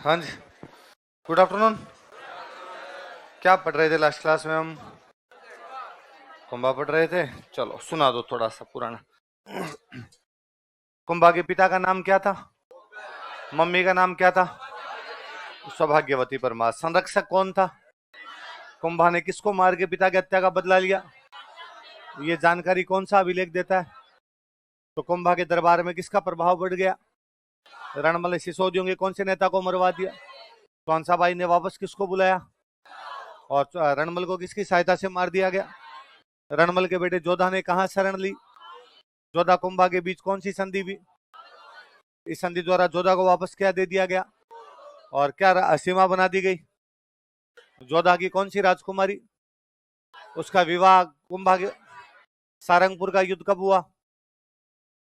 हाँ जी, good afternoon. क्या पढ़ रहे थे लास्ट क्लास में हम? कुंभा पढ़ रहे थे। चलो सुना दो थोड़ा सा पुराना। कुंभा के पिता का नाम क्या था? मम्मी का नाम क्या था? सौभाग्यवती परमा। संरक्षक कौन था? कुंभा ने किसको मार के पिता की हत्या का बदला लिया? ये जानकारी कौन सा अभिलेख देता है? तो कुंभा के दरबार में किसका प्रभाव बढ़ गया? रणमल सिसोदियों के कौन से नेता को मरवा दिया? कौनसाबाई ने वापस किसको बुलाया? और रणमल को किसकी सहायता से मार दिया गया? रणमल के बेटे जोधा ने कहा शरण ली? जोधा कुंभा के बीच कौन सी संधि हुई? इस संधि द्वारा जोधा को वापस क्या दे दिया गया और क्या सीमा बना दी गई? जोधा की कौन सी राजकुमारी, उसका विवाह कुंभा के सारंगपुर का युद्ध कब हुआ?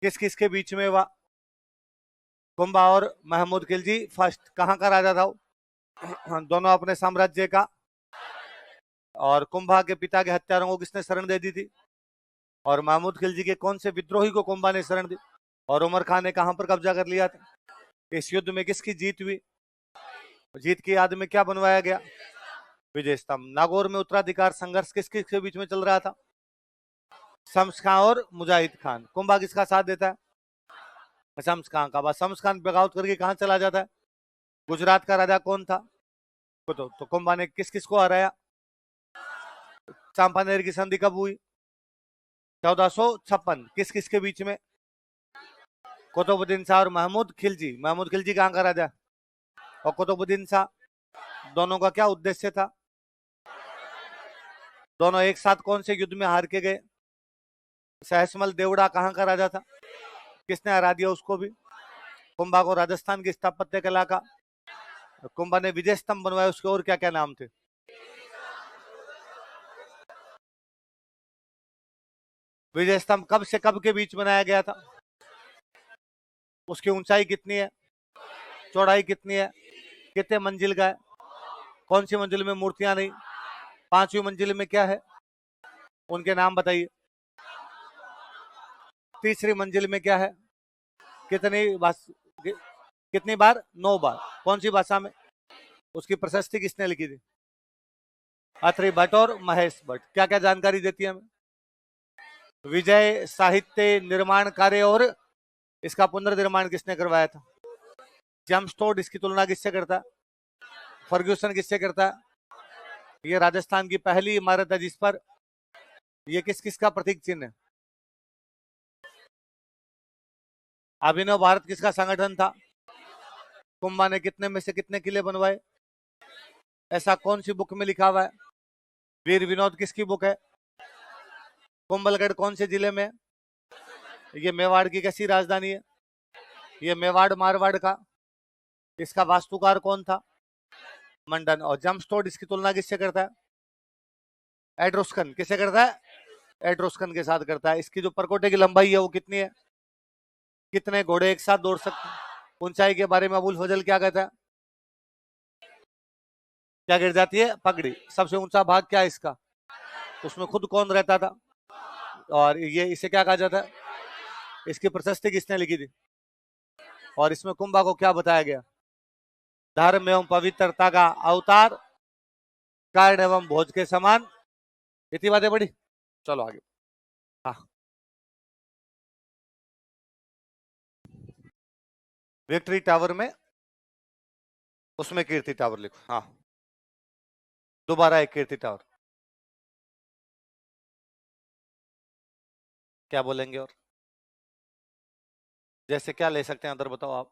किस किस के बीच में हुआ? कुंभा और महमूद खिलजी फर्स्ट कहाँ का राजा था? दोनों अपने साम्राज्य का। और कुंभा के पिता के हत्यारों को किसने शरण दे दी थी? और महमूद खिलजी के कौन से विद्रोही को कुंभा ने शरण दी? और उमर खान ने कहां पर कब्जा कर लिया था? इस युद्ध में किसकी जीत हुई? जीत की याद में क्या बनवाया गया? विजय स्तंभ। नागौर में उत्तराधिकार संघर्ष किस किस के बीच में चल रहा था? शम्स खां और मुजाहिद खान। कुंभा किसका साथ देता है? शम्स खां का। बस शम्स खान बगावत करके कहां चला जाता है? गुजरात का राजा कौन था? तो कुंभा ने किस किस को हराया? चांपानेर की संधि कब हुई? 1456। किस किस के बीच में? कुतुबुद्दीन शाह और महमूद खिलजी। महमूद खिलजी कहां का राजा और कुतुबुद्दीन शाह, दोनों का क्या उद्देश्य था? दोनों एक साथ कौन से युद्ध में हार के गए? सहसमल देवड़ा कहां का राजा था? किसने हरा दिया उसको भी? कुंभा को राजस्थान की स्थापत्य कला का, कुंभा ने विजय स्तंभ बनवाया, उसके और क्या क्या नाम थे? विजय स्तंभ कब से कब के बीच बनाया गया था? उसकी ऊंचाई कितनी है? चौड़ाई कितनी है? कितने मंजिल का है? कौन सी मंजिल में मूर्तियां नहीं? पांचवी मंजिल में क्या है? उनके नाम बताइए। तीसरी मंजिल में क्या है? कितनी बस कितनी बार? 9 बार। कौन सी भाषा में? उसकी प्रशस्ति किसने लिखी थी? अत्रि भट्ट और महेश भट्ट। क्या क्या जानकारी देती है हमें? विजय साहित्य निर्माण कार्य और इसका पुनर्निर्माण किसने करवाया था? जेम्स टोड इसकी तुलना किससे करता है? फर्ग्यूसन किससे करता है? ये राजस्थान की पहली इमारत है जिस पर ये किस किस का प्रतीक चिन्ह है? अभिनव भारत किसका संगठन था? कुंभा ने कितने में से कितने किले बनवाए? ऐसा कौन सी बुक में लिखा हुआ है? वीर विनोद किसकी बुक है? कुंभलगढ़ कौन से जिले में? ये मेवाड़ की कैसी राजधानी है? ये मेवाड़ मारवाड़ का। इसका वास्तुकार कौन था? मंडन। और जम्पस्टोड इसकी तुलना किससे करता है? एड्रोस्कन। किससे करता है? एड्रोस्कन के साथ करता है। इसकी जो परकोटे की लंबाई है वो कितनी है? कितने घोड़े एक साथ दौड़ सकते हैं? ऊंचाई के बारे में अबुल फजल क्या कहता है? क्या गिर जाती है? पगड़ी। सबसे ऊंचा भाग क्या है इसका? उसमें खुद कौन रहता था? और ये इसे क्या कहा जाता है? इसकी प्रशस्ति किसने लिखी थी? और इसमें कुंभा को क्या बताया गया? धर्म एवं पवित्रता का अवतार, कर्ण एवं भोज के समान। इतनी बातें पढ़ी। चलो आगे। हाँ, विक्ट्री टावर में, उसमें कीर्ति टावर लिखो। हाँ, दोबारा एक कीर्ति टावर। क्या बोलेंगे और? जैसे क्या ले सकते हैं अंदर, बताओ आप।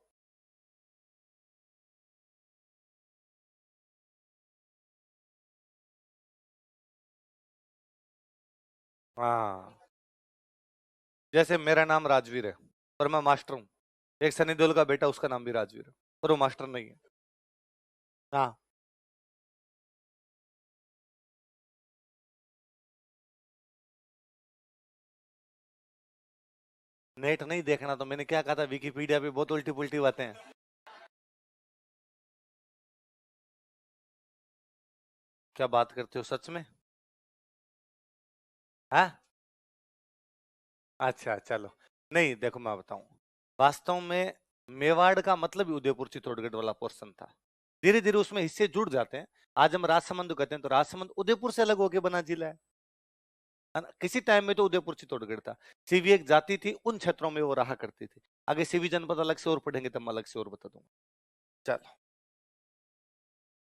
हाँ, जैसे मेरा नाम राजवीर है और मैं मास्टर हूँ। एक सनी देओल का बेटा, उसका नाम भी राजवीर है पर वो मास्टर नहीं है। हाँ, नेट नहीं देखना तो मैंने क्या कहा था? विकिपीडिया पे बहुत उल्टी पुल्टी बातें हैं। क्या बात करते हो सच में? हाँ, अच्छा चलो। नहीं देखो मैं बताऊं, वास्तव में मेवाड़ का मतलब ही उदयपुर चित्तौड़गढ़ वाला पोर्शन था। धीरे धीरे उसमें हिस्से जुड़ जाते हैं। आज हम राजसमंद कहते हैं, तो राजसमंद उदयपुर से अलग होकर बना जिला है ना? किसी टाइम में तो उदयपुर चित्तौड़गढ़ था। सीवी एक जाति थी, उन क्षेत्रों में वो रहा करती थी। आगे सीवी जनपद अलग से और पढ़ेंगे तब मैं अलग से और बता दूंगा। चलो,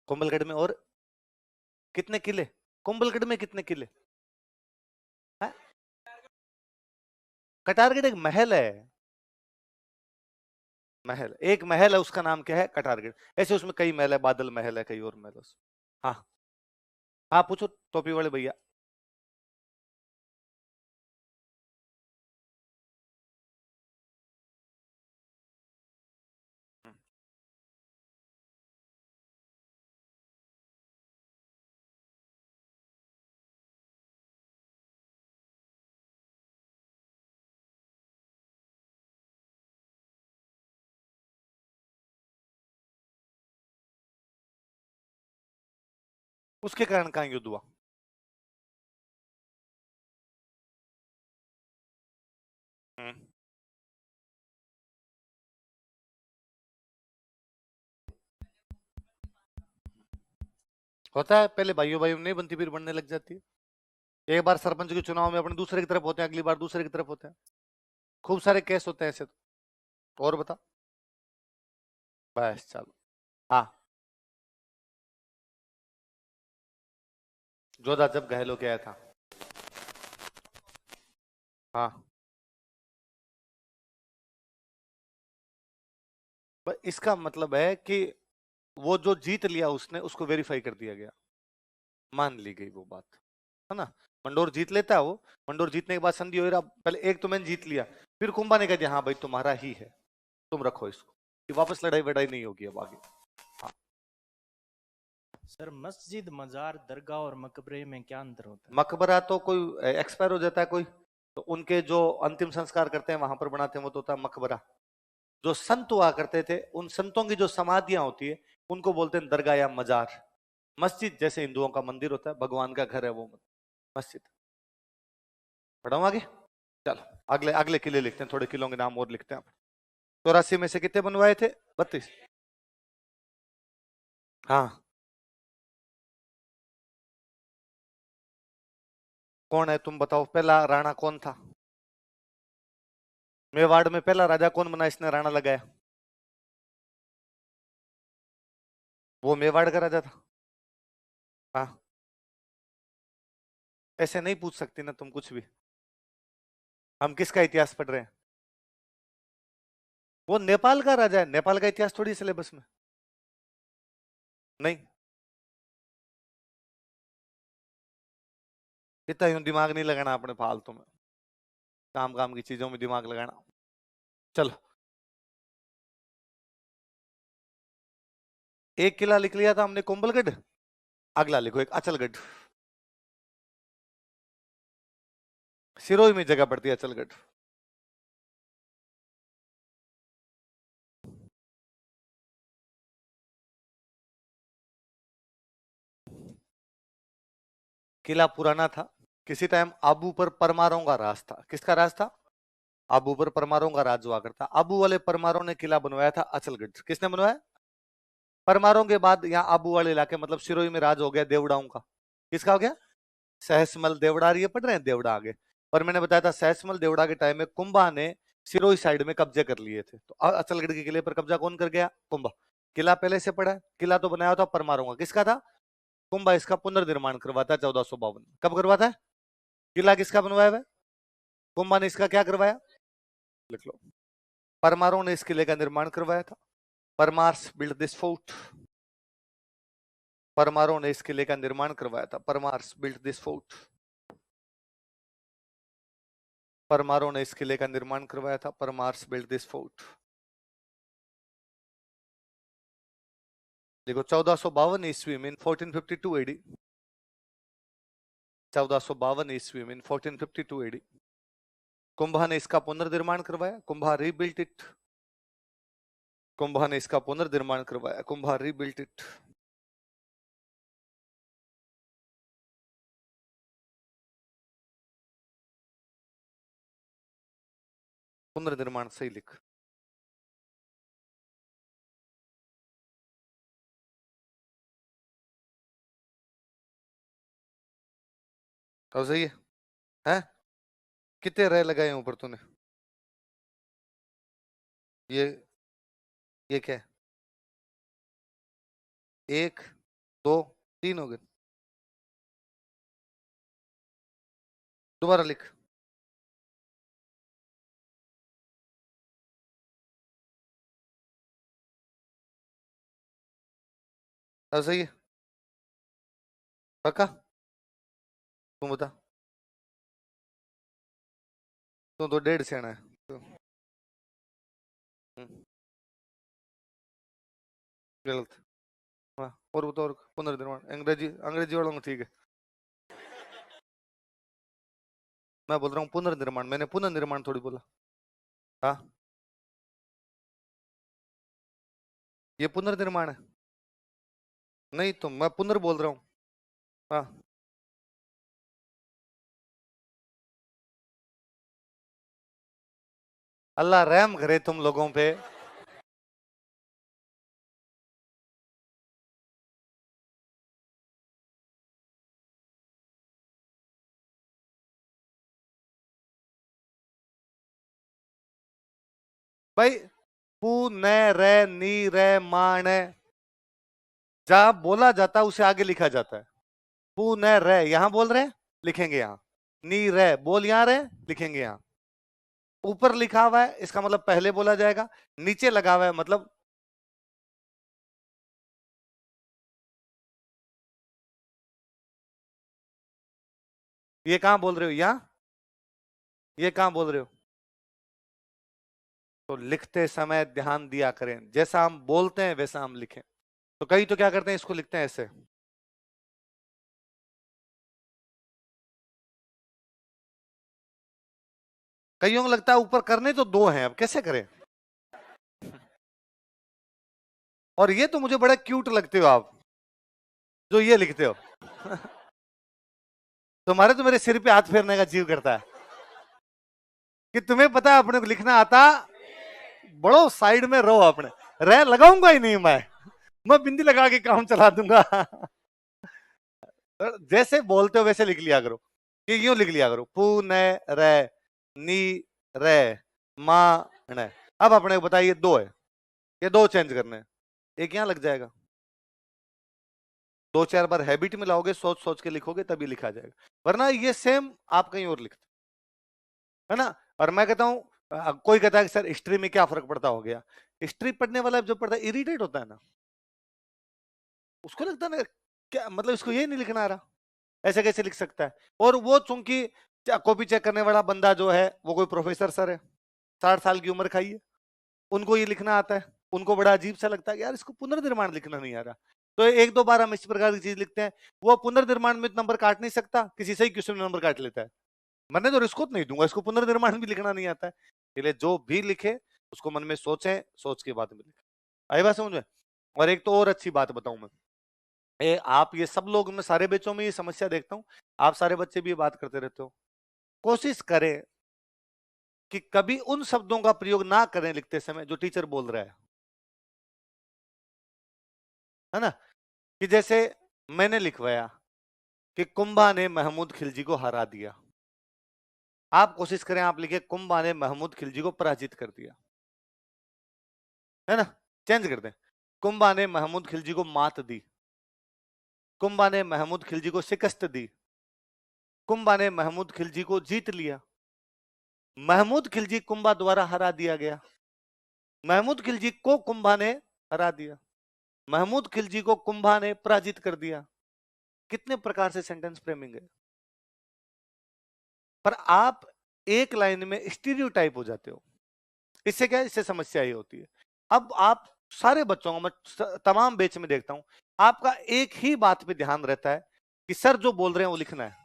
कोमलगढ़ में और कितने किले? कोम्बलगढ़ में कितने किले हैं? कटारगढ़ एक महल है। महल, एक महल है, उसका नाम क्या है? कटारगढ़। ऐसे उसमें कई महल है, बादल महल है, कई और महल है उसमें। हाँ हाँ, पूछो टोपी वाले भैया। उसके कारण कहाँ युद्ध हुआ? हम्म, होता है, पहले भाइयों भाइयों में नहीं बनती, फिर बनने लग जाती है। एक बार सरपंच के चुनाव में अपने दूसरे की तरफ होते हैं, अगली बार दूसरे की तरफ होते हैं। खूब सारे केस होते हैं ऐसे तो। और बता। बस चलो। हाँ, जोधा जब घायल होके आया था। हाँ, पर इसका मतलब है कि वो जो जीत लिया उसने, उसको वेरीफाई कर दिया गया, मान ली गई वो बात, है ना? मंडोर जीत लेता है वो। मंडोर जीतने के बाद संधि हो रहा, पहले एक तो मैंने जीत लिया, फिर कुंभा ने कह दिया हाँ भाई तुम्हारा ही है, तुम रखो इसको, कि वापस लड़ाई वड़ाई नहीं होगी अब आगे। हाँ। सर मस्जिद, मजार, दरगाह और मकबरे में क्या अंतर होता है? मकबरा तो कोई एक्सपायर हो जाता है कोई, तो उनके जो अंतिम संस्कार करते हैं वहां पर बनाते हैं, वो तो होता है मकबरा। जो संत हुआ करते थे, उन संतों की जो समाधियां होती है, उनको बोलते हैं दरगाह या मजार। मस्जिद जैसे हिंदुओं का मंदिर होता है, भगवान का घर है वो मस्जिद। पढ़ाऊं आगे? चलो, अगले अगले किले लिखते हैं, थोड़े किलों के नाम और लिखते हैं। 84 में से कितने बनवाए थे? 32। हाँ, कौन है तुम बताओ, पहला राणा कौन था? मेवाड़ में पहला राजा कौन बना इसने राणा लगाया? वो मेवाड़ का राजा था। हाँ, ऐसे नहीं पूछ सकती ना तुम कुछ भी। हम किसका इतिहास पढ़ रहे हैं? वो नेपाल का राजा है, नेपाल का इतिहास थोड़ी सिलेबस में। नहीं, इतना यूं दिमाग नहीं लगाना अपने फालतू में, काम काम की चीजों में दिमाग लगाना। चलो, एक किला लिख लिया था हमने, कुंभलगढ़। अगला लिखो एक अचलगढ़। सिरोही में जगह पड़ती है अचलगढ़। किला पुराना था। किसी टाइम आबू पर परमारों का राज था। किसका राज था? आबू पर परमारों का राज हुआ करता। आबू वाले परमारों ने किला बनवाया था अचलगढ़। किसने बनवाया? परमारों के बाद यहाँ आबू वाले इलाके मतलब सिरोही में राज हो गया देवड़ाओं का। किसका हो गया? सहसमल देवड़ा, ये पढ़ रहे हैं देवड़ा आगे। पर मैंने बताया था सहसमल देवड़ा के टाइम में कुंभा ने सिरोही साइड में कब्जे कर लिए थे, तो अचलगढ़ के किले पर कब्जा कौन कर गया? कुंभा। किला पहले से पड़ा है, किला तो बनाया था परमारों का। किसका था? कुंभा इसका पुनर्निर्माण करवाता है 1452। कब करवाता है? किला किसका बनवाया हुआ है? कुंभा ने इसका क्या करवाया? लिख लो। परमारों ने इस किले का निर्माण करवाया था। Parmars build this fort. परमारों ने इस किले का निर्माण करवाया था। Parmars build this fort. परमारों ने इस किले का निर्माण करवाया था। Parmars build this fort. देखो 1452 ईस्वी में 1452 एडी। 1452 ईस्वी में 1452 एडी कुंभा ने इसका पुनर्निर्माण करवाया। Kumbha rebuilt it. कुंभा ने इसका पुनर्निर्माण करवाया। Kumbha rebuilt it. पुनर्निर्माण सही लिख। तो सही है? कितने रह लगाए हैं ऊपर तूने? ये ये क्या है? एक, दो, तीन हो गए। दोबारा लिख। तो सही है। पक्का? तू बता। तू तो 1.5 से आना है तो, गलत। हाँ, और बता। और पुनर्निर्माण अंग्रेजी, अंग्रेजी वालों में ठीक है। मैं बोल रहा हूँ पुनर्निर्माण, मैंने पुनर्निर्माण थोड़ी बोला। हाँ, ये पुनर्निर्माण है। नहीं तो मैं पुनर् बोल रहा हूँ। हाँ, अल्लाह रहम करे तुम लोगों पे। भाई, पू न रे नी रे माण, जहां बोला जाता है उसे आगे लिखा जाता है। पू न रे यहां बोल रहे हैं, लिखेंगे यहां। नी रे बोल यहां रहे, लिखेंगे यहां। ऊपर लिखा हुआ है इसका मतलब पहले बोला जाएगा, नीचे लगा हुआ है मतलब। ये कहां बोल रहे हो? यहां? ये कहां बोल रहे हो? तो लिखते समय ध्यान दिया करें, जैसा हम बोलते हैं वैसा हम लिखें। तो कई तो क्या करते हैं, इसको लिखते हैं ऐसे। कईयों को लगता है ऊपर करने तो दो हैं, अब कैसे करें। और ये तो मुझे बड़ा क्यूट लगते हो आप, जो ये लिखते हो। तुम्हारे तो मेरे सिर पे हाथ फेरने का जीव करता है कि तुम्हें पता है अपने को लिखना आता। बड़ो साइड में रहो अपने। रह लगाऊंगा ही नहीं मैं बिंदी लगा के काम चला दूंगा। जैसे बोलते हो वैसे लिख लिया करो, कि यूं लिख लिया करो। पू न रे नी रे मा न। अब अपने को बताइए, दो है, ये दो चेंज करने हैं। एक यहां लग जाएगा। दो चार बार हैबिट में लाओगे, सोच सोच के लिखोगे तभी लिखा जाएगा, वरना ये सेम आप कहीं और लिखते है ना। और मैं कहता हूं, कोई कहता है कि सर हिस्ट्री में क्या फर्क पड़ता हो गया। हिस्ट्री पढ़ने वाला जो पढ़ता है इरिटेट होता है ना, उसको लगता है ना, क्या मतलब इसको ये नहीं लिखना आ रहा, ऐसे कैसे लिख सकता है। और वो चूंकि कॉपी चेक करने वाला बंदा जो है वो कोई प्रोफेसर सर है, 60 साल की उम्र खाई है, उनको ये लिखना आता है। उनको बड़ा अजीब सा लगता है कि यार इसको पुनर्निर्माण लिखना नहीं आ रहा। तो एक दो बार हम इस प्रकार की चीज लिखते हैं। वो पुनर्निर्माण में नंबर काट नहीं सकता, किसी सही क्वेश्चन में नंबर काट लेता है। मैंने तो रिस्क नहीं दूंगा, इसको पुनर्निर्माण भी लिखना नहीं आता है। इसलिए जो भी लिखे उसको मन में सोचे, सोच के बाद में लिखे। आई बात समझ में? और एक तो और अच्छी बात बताऊं मैं, आप ये सब लोग, मैं सारे बच्चों में ये समस्या देखता हूं, आप सारे बच्चे भी ये बात करते रहते हो। कोशिश करें कि कभी उन शब्दों का प्रयोग ना करें लिखते समय जो टीचर बोल रहा है ना। कि जैसे मैंने लिखवाया कि कुंभा ने महमूद खिलजी को हरा दिया, आप कोशिश करें आप लिखे कुंभा ने महमूद खिलजी को पराजित कर दिया, है ना। चेंज कर दें, कुंभा ने महमूद खिलजी को मात दी, कुंभा ने महमूद खिलजी को शिकस्त दी, कुंभा ने महमूद खिलजी को जीत लिया, महमूद खिलजी कुंभा द्वारा हरा दिया गया, महमूद खिलजी को कुंभा ने हरा दिया, महमूद खिलजी को कुंभा ने पराजित कर दिया। कितने प्रकार से सेंटेंस फ्रेमिंग है। पर आप एक लाइन में स्टीरियोटाइप हो जाते हो। इससे क्या है, इससे समस्या ही होती है। अब आप सारे बच्चों को, मैं तमाम बैच में देखता हूं, आपका एक ही बात पे ध्यान रहता है कि सर जो बोल रहे हैं वो लिखना है,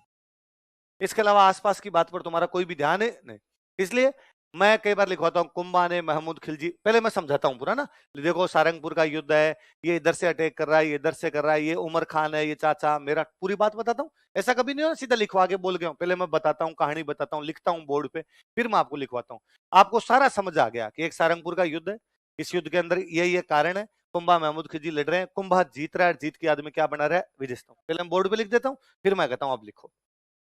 इसके अलावा आसपास की बात पर तुम्हारा कोई भी ध्यान है नहीं। इसलिए मैं कई बार लिखवाता हूं कुंभा ने महमूद खिलजी, पहले मैं समझाता हूं पूरा ना। देखो सारंगपुर का युद्ध है, ये इधर से अटैक कर रहा है, ये इधर से कर रहा है, ये उमर खान है, ये चाचा मेरा, पूरी बात बताता हूं। ऐसा कभी नहीं हो सीधा लिखवा के बोल गया हूं, पहले मैं बताता हूं, कहानी बताता हूं, लिखता हूं बोर्ड पे, फिर मैं आपको लिखवाता हूं। आपको सारा समझ आ गया कि एक सारंगपुर का युद्ध है, इस युद्ध के अंदर ये कारण है, कुंभा महमूद खिलजी लड़ रहे हैं, कुंभा जीत रहा है, जीत के आदमी क्या बना रहा है, विजय स्तंभ। पहले मैं बोर्ड पे लिख देता हूँ, फिर मैं कहता हूँ आप लिखो।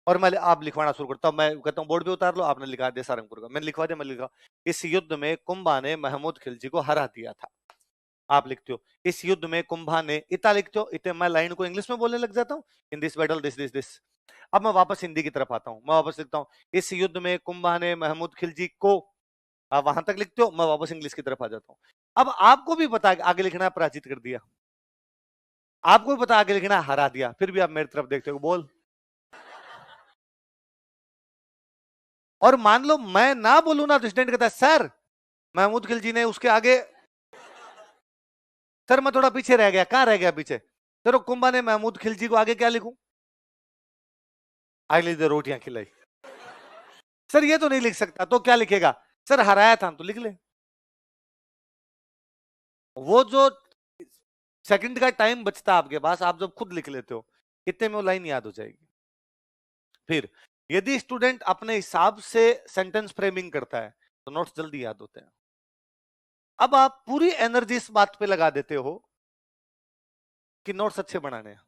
और मैं आप लिखवाना शुरू करता हूं, मैं कहता हूं बोर्ड पे उतार लो, आपने लिखा दिया सारंगपुर का, मैंने लिखवा दिया, मैं लिखा इस युद्ध में कुंभा ने महमूद खिलजी को हरा दिया था। आप लिखते हो इस युद्ध में कुंभा ने, इतना लिखते हो, इतने मैं लाइन को इंग्लिश में बोलने लग जाता हूँ, in this battle this this this. अब मैं वापस हिंदी की तरफ आता हूँ, मैं वापस लिखता हूँ इस युद्ध में कुंभा ने महमूद खिलजी को, आप वहां तक लिखते हो, मैं वापस इंग्लिश की तरफ आ जाता हूँ। अब आपको भी पता है आगे लिखना है पराजित कर दिया, आपको भी पता आगे लिखना है हरा दिया, फिर भी आप मेरी तरफ देखते हो, बोल। और मान लो मैं ना बोलूं ना तो स्टूडेंट कहता है सर महमूद खिलजी ने उसके आगे, सर मैं थोड़ा पीछे रह गया, कहां रह गया पीछे, सर कुंभा ने महमूद खिलजी को आगे क्या लिखूं, अगले दिन रोटियां खिलाई। सर ये तो नहीं लिख सकता, तो क्या लिखेगा, सर हराया था तो लिख ले। वो जो सेकंड का टाइम बचता आपके पास, आप जब खुद लिख लेते हो, इतने में वो लाइन याद हो जाएगी। फिर यदि स्टूडेंट अपने हिसाब से सेंटेंस फ्रेमिंग करता है तो नोट्स जल्दी याद होते हैं। अब आप पूरी एनर्जी इस बात पे लगा देते हो कि नोट्स अच्छे बनाने हैं,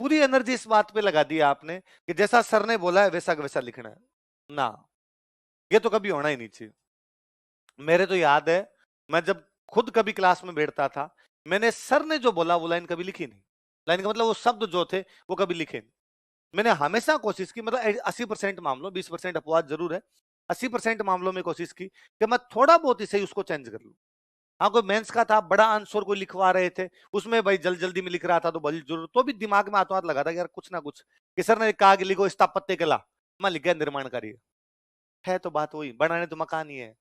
पूरी एनर्जी इस बात पे लगा दी आपने कि जैसा सर ने बोला है वैसा वैसा लिखना है ना, ये तो कभी होना ही नहीं चाहिए। मेरे तो याद है मैं जब खुद कभी क्लास में बैठता था, मैंने सर ने जो बोला वो लाइन कभी लिखी नहीं, लाइन का मतलब वो शब्द जो थे वो कभी लिखे नहीं। मैंने हमेशा कोशिश की, मतलब 80% मामलों, 20% अपवाद जरूर है, 80% मामलों में कोशिश की कि मैं थोड़ा बहुत ही सही उसको चेंज कर लूं। हाँ कोई मेंस का था, बड़ा आंसर को लिखवा रहे थे, उसमें भाई जल्दी जल्दी में लिख रहा था तो बड़ी जरूर, तो भी दिमाग में हाथों हाथ लगा था कि यार कुछ ना कुछ, कि सर ने कहा कि लिखो स्थापत्य कला, मैं लिख गया निर्माण कार्य, है तो बात वही, बनाने तो मकान ही है,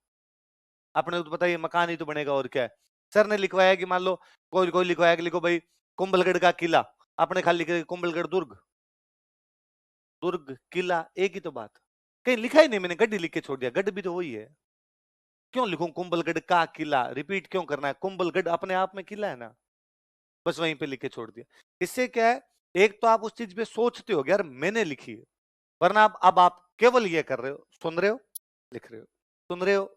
अपने को तो पता ही है मकान ही तो बनेगा और क्या है। सर ने लिखवाया कि मान लो कोई कोई लिखवाया कि लिखो भाई कुंभलगढ़ का किला, आपने खाली लिखा कुंभलगढ़ दुर्ग, दुर्ग किला एक ही तो बात, कहीं लिखा ही नहीं, मैंने गढ़ लिख के छोड़ दिया, गढ़ भी तो वही है, क्यों लिखूं कुंभलगढ़ का किला, रिपीट क्यों करना है, कुंभलगढ़ अपने आप में किला है ना, बस वहीं पे लिख के छोड़ दिया। इससे क्या है, एक तो आप उस चीज पे सोचते हो यार मैंने लिखी है, वरना अब आप केवल ये कर रहे हो, सुन रहे हो लिख रहे हो, सुन रहे हो,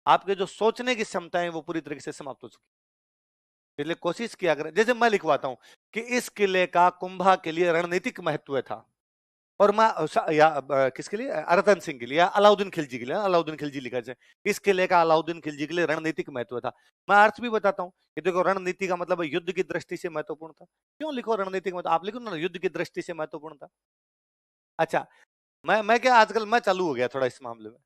आपके जो सोचने की क्षमता है वो पूरी तरीके से समाप्त हो चुकी है। इसलिए कोशिश किया करें, जैसे मैं लिखवाता हूं कि इस किले का कुंभा के लिए रणनीतिक महत्व था, और मैं किसके लिए, अरतन सिंह के लिए या अलाउद्दीन खिलजी के लिए, अलाउद्दीन खिलजी लिखा जाए, इस किले का अलाउद्दीन खिलजी के लिए रणनीतिक महत्व था। मैं अर्थ भी बताता हूँ कि देखो रणनीति का मतलब युद्ध की दृष्टि से महत्वपूर्ण था, क्यों लिखो रणनीतिक मतलब, आप लिखो ना युद्ध की दृष्टि से महत्वपूर्ण था। अच्छा मैं क्या आजकल मैं चालू हो गया थोड़ा इस मामले में,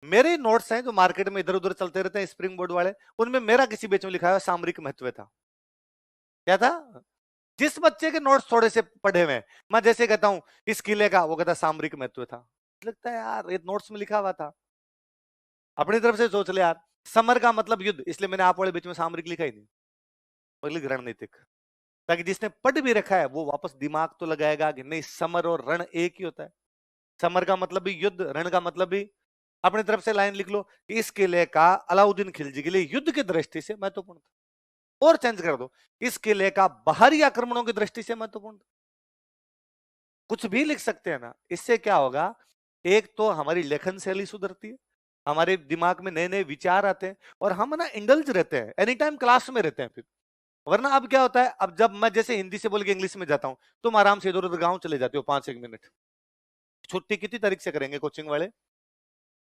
मेरे नोट्स हैं जो मार्केट में इधर उधर चलते रहते हैं स्प्रिंग बोर्ड वाले, उनमें मेरा किसी बीच में लिखा है सामरिक महत्व था, क्या था, जिस बच्चे के नोट्स थोड़े से पढ़े हुए हैं, मैं जैसे कहता हूं इस किले का, वो कहता सामरिक महत्व था, लगता है यार ये नोट्स में लिखा हुआ था, अपनी तरफ से सोच ले यार, समर का मतलब युद्ध, इसलिए मैंने आप वाले बीच में सामरिक लिखा ही नहीं, और लिख रणनीतिक, ताकि जिसने पढ़ भी रखा है वो वापस दिमाग तो लगाएगा कि नहीं समर और रण एक ही होता है, समर का मतलब भी युद्ध, रण का मतलब भी, अपनी तरफ से लाइन लिख लो कि इस किले का अलाउद्दीन खिलजी के लिए युद्ध की दृष्टि से महत्वपूर्ण था, और चेंज कर दो इस किले का बाहरी आक्रमणों की दृष्टि से महत्वपूर्ण था, कुछ भी लिख सकते हैं ना। इससे क्या होगा, एक तो हमारी लेखन शैली सुधरती है, हमारे दिमाग में नए नए विचार आते हैं, और हम ना इंडल्ज रहते हैं, एनी टाइम क्लास में रहते हैं फिर, वरना अब क्या होता है, अब जब मैं जैसे हिंदी से बोल के इंग्लिश में जाता हूं, तुम आराम से इधर उधर गाँव चले जाते हो 5-1 मिनट, छुट्टी कितनी तारीख से करेंगे कोचिंग वाले,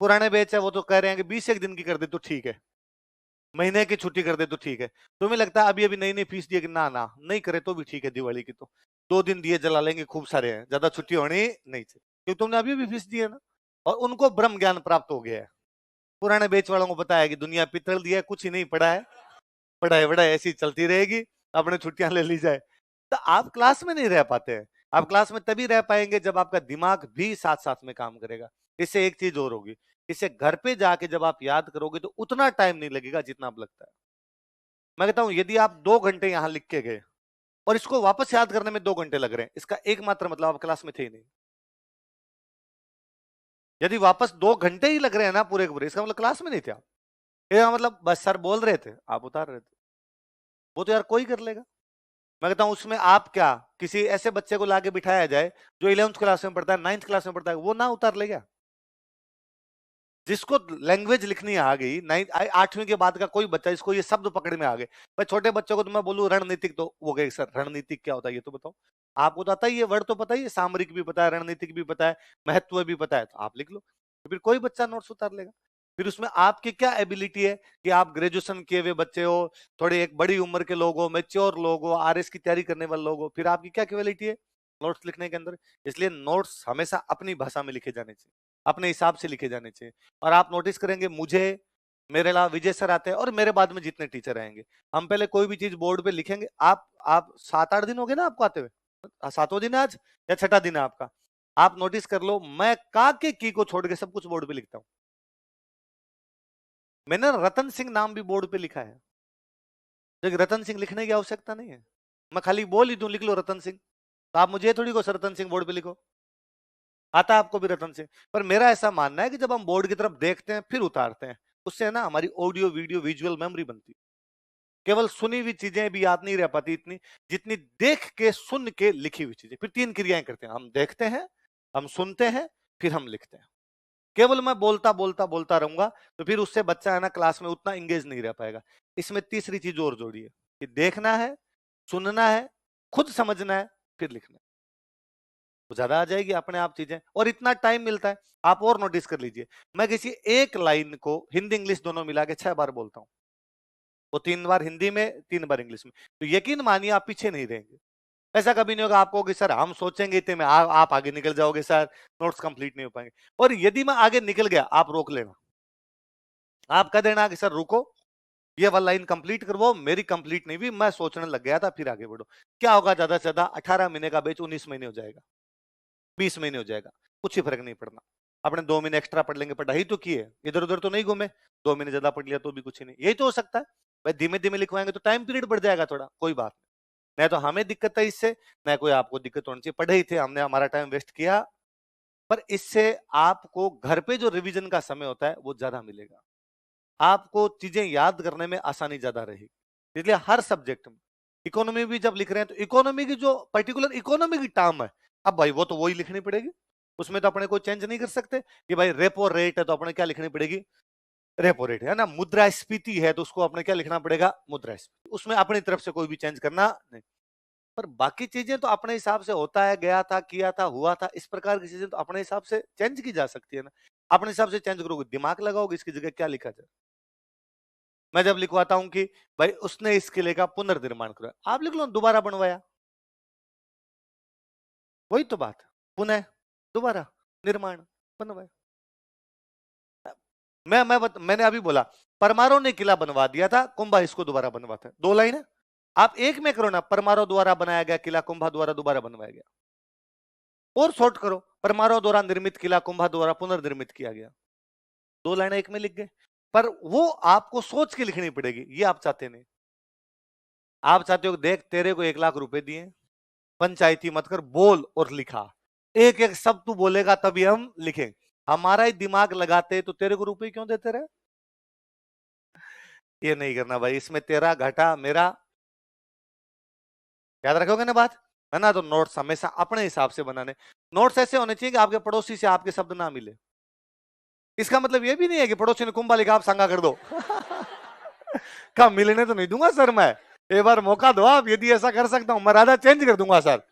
पुराने बैच है वो तो कह रहे हैं कि 20 एक दिन की कर दे तो ठीक है, महीने की छुट्टी कर दे तो ठीक है, तुम्हें लगता है अभी अभी नई नई फीस दिए कि ना ना नहीं करे तो भी ठीक है, दिवाली की तो 2 दिन दिए जला लेंगे, खूब सारे हैं, ज्यादा छुट्टी होनी नहीं चाहिए, क्योंकि तुमने अभी भी फीस दी है ना, और उनको ब्रह्म ज्ञान प्राप्त हो गया है, पुराने बेच वालों को पता है कि दुनिया पितल दिया है, कुछ ही नहीं पड़ा है, पढ़ाई वढ़ाई ऐसी चलती रहेगी, अपने छुट्टियां ले ली जाए, तो आप क्लास में नहीं रह पाते हैं, आप क्लास में तभी रह पाएंगे जब आपका दिमाग भी साथ साथ में काम करेगा। इससे एक चीज और होगी, इसे घर पे जाके जब आप याद करोगे तो उतना टाइम नहीं लगेगा जितना अब लगता है। मैं कहता हूं यदि आप 2 घंटे यहां लिख के गए और इसको वापस याद करने में 2 घंटे लग रहे हैं, इसका एकमात्र मतलब आप क्लास में थे ही नहीं। यदि वापस 2 घंटे ही लग रहे हैं ना पूरे के पूरे, इसका मतलब क्लास में नहीं थे आप, इसका मतलब बस सर बोल रहे थे आप उतार रहे थे, वो तो यार कोई कर लेगा। मैं कहता हूं उसमें आप क्या, किसी ऐसे बच्चे को लाके बिठाया जाए जो 11th क्लास में पढ़ता है, 9th क्लास में पढ़ता है, वो ना उतार लेगा। जिसको लैंग्वेज लिखनी आ गई, 8वीं के बाद का कोई बच्चा इसको ये शब्द पकड़ में आ गए, भाई छोटे बच्चों को तो मैं बोलूं रणनीतिक, तो वो कहे सर रणनीतिक क्या होता है ये तो बताओ। आपको तो आता ही है, वर्ड तो पता ही है, सामरिक भी पता है, रणनीतिक भी पता है, महत्व भी पता है, तो आप लिख लो। तो फिर कोई बच्चा नोट्स उतार लेगा। फिर उसमें आपकी क्या एबिलिटी है कि आप ग्रेजुएशन किए हुए बच्चे हो, थोड़ी एक बड़ी उम्र के लोग हो, मेच्योर लोग हो, आरएस की तैयारी करने वाले लोग हो, फिर आपकी क्या क्वालिटी है नोट्स लिखने के अंदर। इसलिए नोट्स हमेशा अपनी भाषा में लिखे जाने चाहिए, अपने हिसाब से लिखे जाने चाहिए। और आप नोटिस करेंगे, मुझे, मेरे अलावा विजय सर आते हैं और मेरे बाद में जितने टीचर आएंगे, हम पहले कोई भी चीज बोर्ड पे लिखेंगे। आप 7-8 दिन हो गए ना आपको आते हुए, 7वां दिन है आज या छठा दिन है आपका। आप नोटिस कर लो, मैं का के की को छोड़ के सब कुछ बोर्ड पे लिखता हूं। मैंने रतन सिंह नाम भी बोर्ड पे लिखा है, लेकिन रतन सिंह लिखने की आवश्यकता नहीं है, मैं खाली बोल ही दूं लिख लो रतन सिंह, तो आप मुझे थोड़ी को सर रतन सिंह बोर्ड पे लिखो, आता है आपको भी रतन सिंह। पर मेरा ऐसा मानना है कि जब हम बोर्ड की तरफ देखते हैं फिर उतारते हैं, उससे है ना हमारी ऑडियो वीडियो विजुअल मेमोरी बनती है। केवल सुनी हुई चीजें भी याद नहीं रह पाती इतनी, जितनी देख के सुन के लिखी हुई चीजें। फिर 3 क्रियाएं करते हैं, हम देखते हैं, हम सुनते हैं, फिर हम लिखते हैं। केवल मैं बोलता बोलता बोलता रहूंगा तो फिर उससे बच्चा है ना क्लास में उतना इंगेज नहीं रह पाएगा। इसमें तीसरी चीज और जोड़िए कि देखना है, सुनना है, खुद समझना है, फिर लिखना है, तो ज्यादा आ जाएगी अपने आप चीजें, और इतना टाइम मिलता है। आप और नोटिस कर लीजिए, मैं किसी एक लाइन को हिंदी इंग्लिश दोनों मिला के 6 बार बोलता हूं, वो 3 बार हिंदी में 3 बार इंग्लिश में, तो यकीन मानिए आप पीछे नहीं रहेंगे। ऐसा कभी नहीं होगा आपको कि सर हम सोचेंगे इतने में आप आगे निकल जाओगे, सर नोट्स कंप्लीट नहीं हो पाएंगे। और यदि मैं आगे निकल गया आप रोक लेना, आप कह देना कि सर रुको, ये वाला लाइन कंप्लीट करवाओ, मेरी कंप्लीट नहीं हुई, मैं सोचने लग गया था, फिर आगे बढ़ो। क्या होगा, ज्यादा से ज्यादा 18 महीने का बैच 19 महीने हो जाएगा, 20 महीने हो जाएगा, कुछ ही फर्क नहीं पड़ना। अपने 2 महीने एक्स्ट्रा पढ़ लेंगे, पढ़ाई तो की है, इधर उधर तो नहीं घूमे, 2 महीने ज्यादा पढ़ लिया तो भी कुछ ही नहीं, यही तो हो सकता है। भाई धीमे धीमे लिखवाएंगे तो टाइम पीरियड बढ़ जाएगा थोड़ा, कोई बात नहीं, तो हमें दिक्कत है इससे, न कोई आपको दिक्कत होनी चाहिए। पढ़े ही थे, हमने हमारा टाइम वेस्ट किया, पर इससे आपको घर पे जो रिवीजन का समय होता है वो ज्यादा मिलेगा, आपको चीजें याद करने में आसानी ज्यादा रहेगी। इसलिए हर सब्जेक्ट में, इकोनॉमी भी जब लिख रहे हैं तो इकोनॉमी की जो पर्टिकुलर इकोनॉमी की टर्म है, अब भाई वो तो वही लिखनी पड़ेगी, उसमें तो अपने को चेंज नहीं कर सकते कि भाई रेपो रेट है तो अपने क्या लिखनी पड़ेगी, रेपो रेट है ना, मुद्रास्फीति है तो उसको अपने क्या लिखना पड़ेगा, मुद्रास्फीति, उसमें अपनी तरफ से कोई भी चेंज करना नहीं। पर बाकी चीजें तो अपने हिसाब से होता है, गया था, किया था, हुआ था, इस प्रकार की चीजें तो अपने हिसाब से चेंज की जा सकती है ना। अपने हिसाब से चेंज करोगे, दिमाग लगाओगे, इसकी जगह क्या लिखा जाए। मैं जब लिखवाता हूं कि भाई उसने इस किले का पुनर्निर्माण करा, आप लिख लो दोबारा बनवाया, वही तो बात, पुनः दोबारा निर्माण बनवाया। मैंने अभी बोला परमारो ने किला बनवा दिया था, कुंभा इसको दोबारा बनवाता है, 2 लाइन है, आप एक में करो ना, परमारो द्वारा बनाया गया किला कुंभा द्वारा दोबारा बनवाया गया, और शॉर्ट करो, परमारो द्वारा निर्मित किला कुंभा द्वारा पुनर्निर्मित किया गया, 2 लाइन एक में लिख गए। पर वो आपको सोच के लिखनी पड़ेगी, ये आप चाहते नहीं। आप चाहते हो देख तेरे को 1 लाख रुपए दिए, पंचायती मत कर, बोल और लिखा, एक एक शब्द तू बोलेगा तभी हम लिखें, हमारा ही दिमाग लगाते तो तेरे को रुपए क्यों देते रहे। ये नहीं करना भाई, इसमें तेरा घाटा मेरा, याद रखोगे ना बात, है ना। तो नोट्स हमेशा अपने हिसाब से बनाने, नोट्स ऐसे होने चाहिए कि आपके पड़ोसी से आपके शब्द ना मिले। इसका मतलब ये भी नहीं है कि पड़ोसी ने कुंभा लिखा आप संगा कर दो का मिलने तो नहीं दूंगा सर, मैं एक बार मौका दो आप, यदि ऐसा कर सकता हूं मैं राधा चेंज कर दूंगा सर,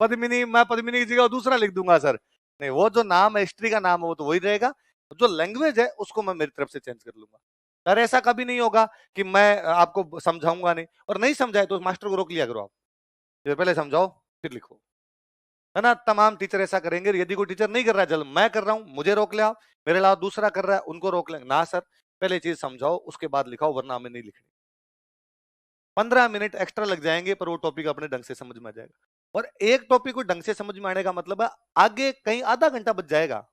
पद्मिनी, मैं पद्मिनी की जगह दूसरा लिख दूंगा सर, नहीं वो जो नाम है हिस्ट्री का नाम है वो तो वही रहेगा, जो लैंग्वेज है उसको मैं मेरी तरफ से चेंज कर लूंगा। सर ऐसा कभी नहीं होगा कि मैं आपको समझाऊंगा नहीं, और नहीं समझाए तो मास्टर को रोक लिया करो आप, पहले समझाओ फिर लिखो, है ना। तमाम टीचर ऐसा करेंगे, यदि कोई टीचर नहीं कर रहा है, चल मैं कर रहा हूं मुझे रोक ले आप, मेरे अलावा दूसरा कर रहा है उनको रोक ले ना, सर पहले चीज समझाओ उसके बाद लिखाओ, वरना हमें नहीं लिखनी। 15 मिनट एक्स्ट्रा लग जाएंगे पर वो टॉपिक अपने ढंग से समझ में आ जाएगा, और एक टॉपिक को ढंग से समझ में आने का मतलब है आगे कहीं आधा घंटा बच जाएगा,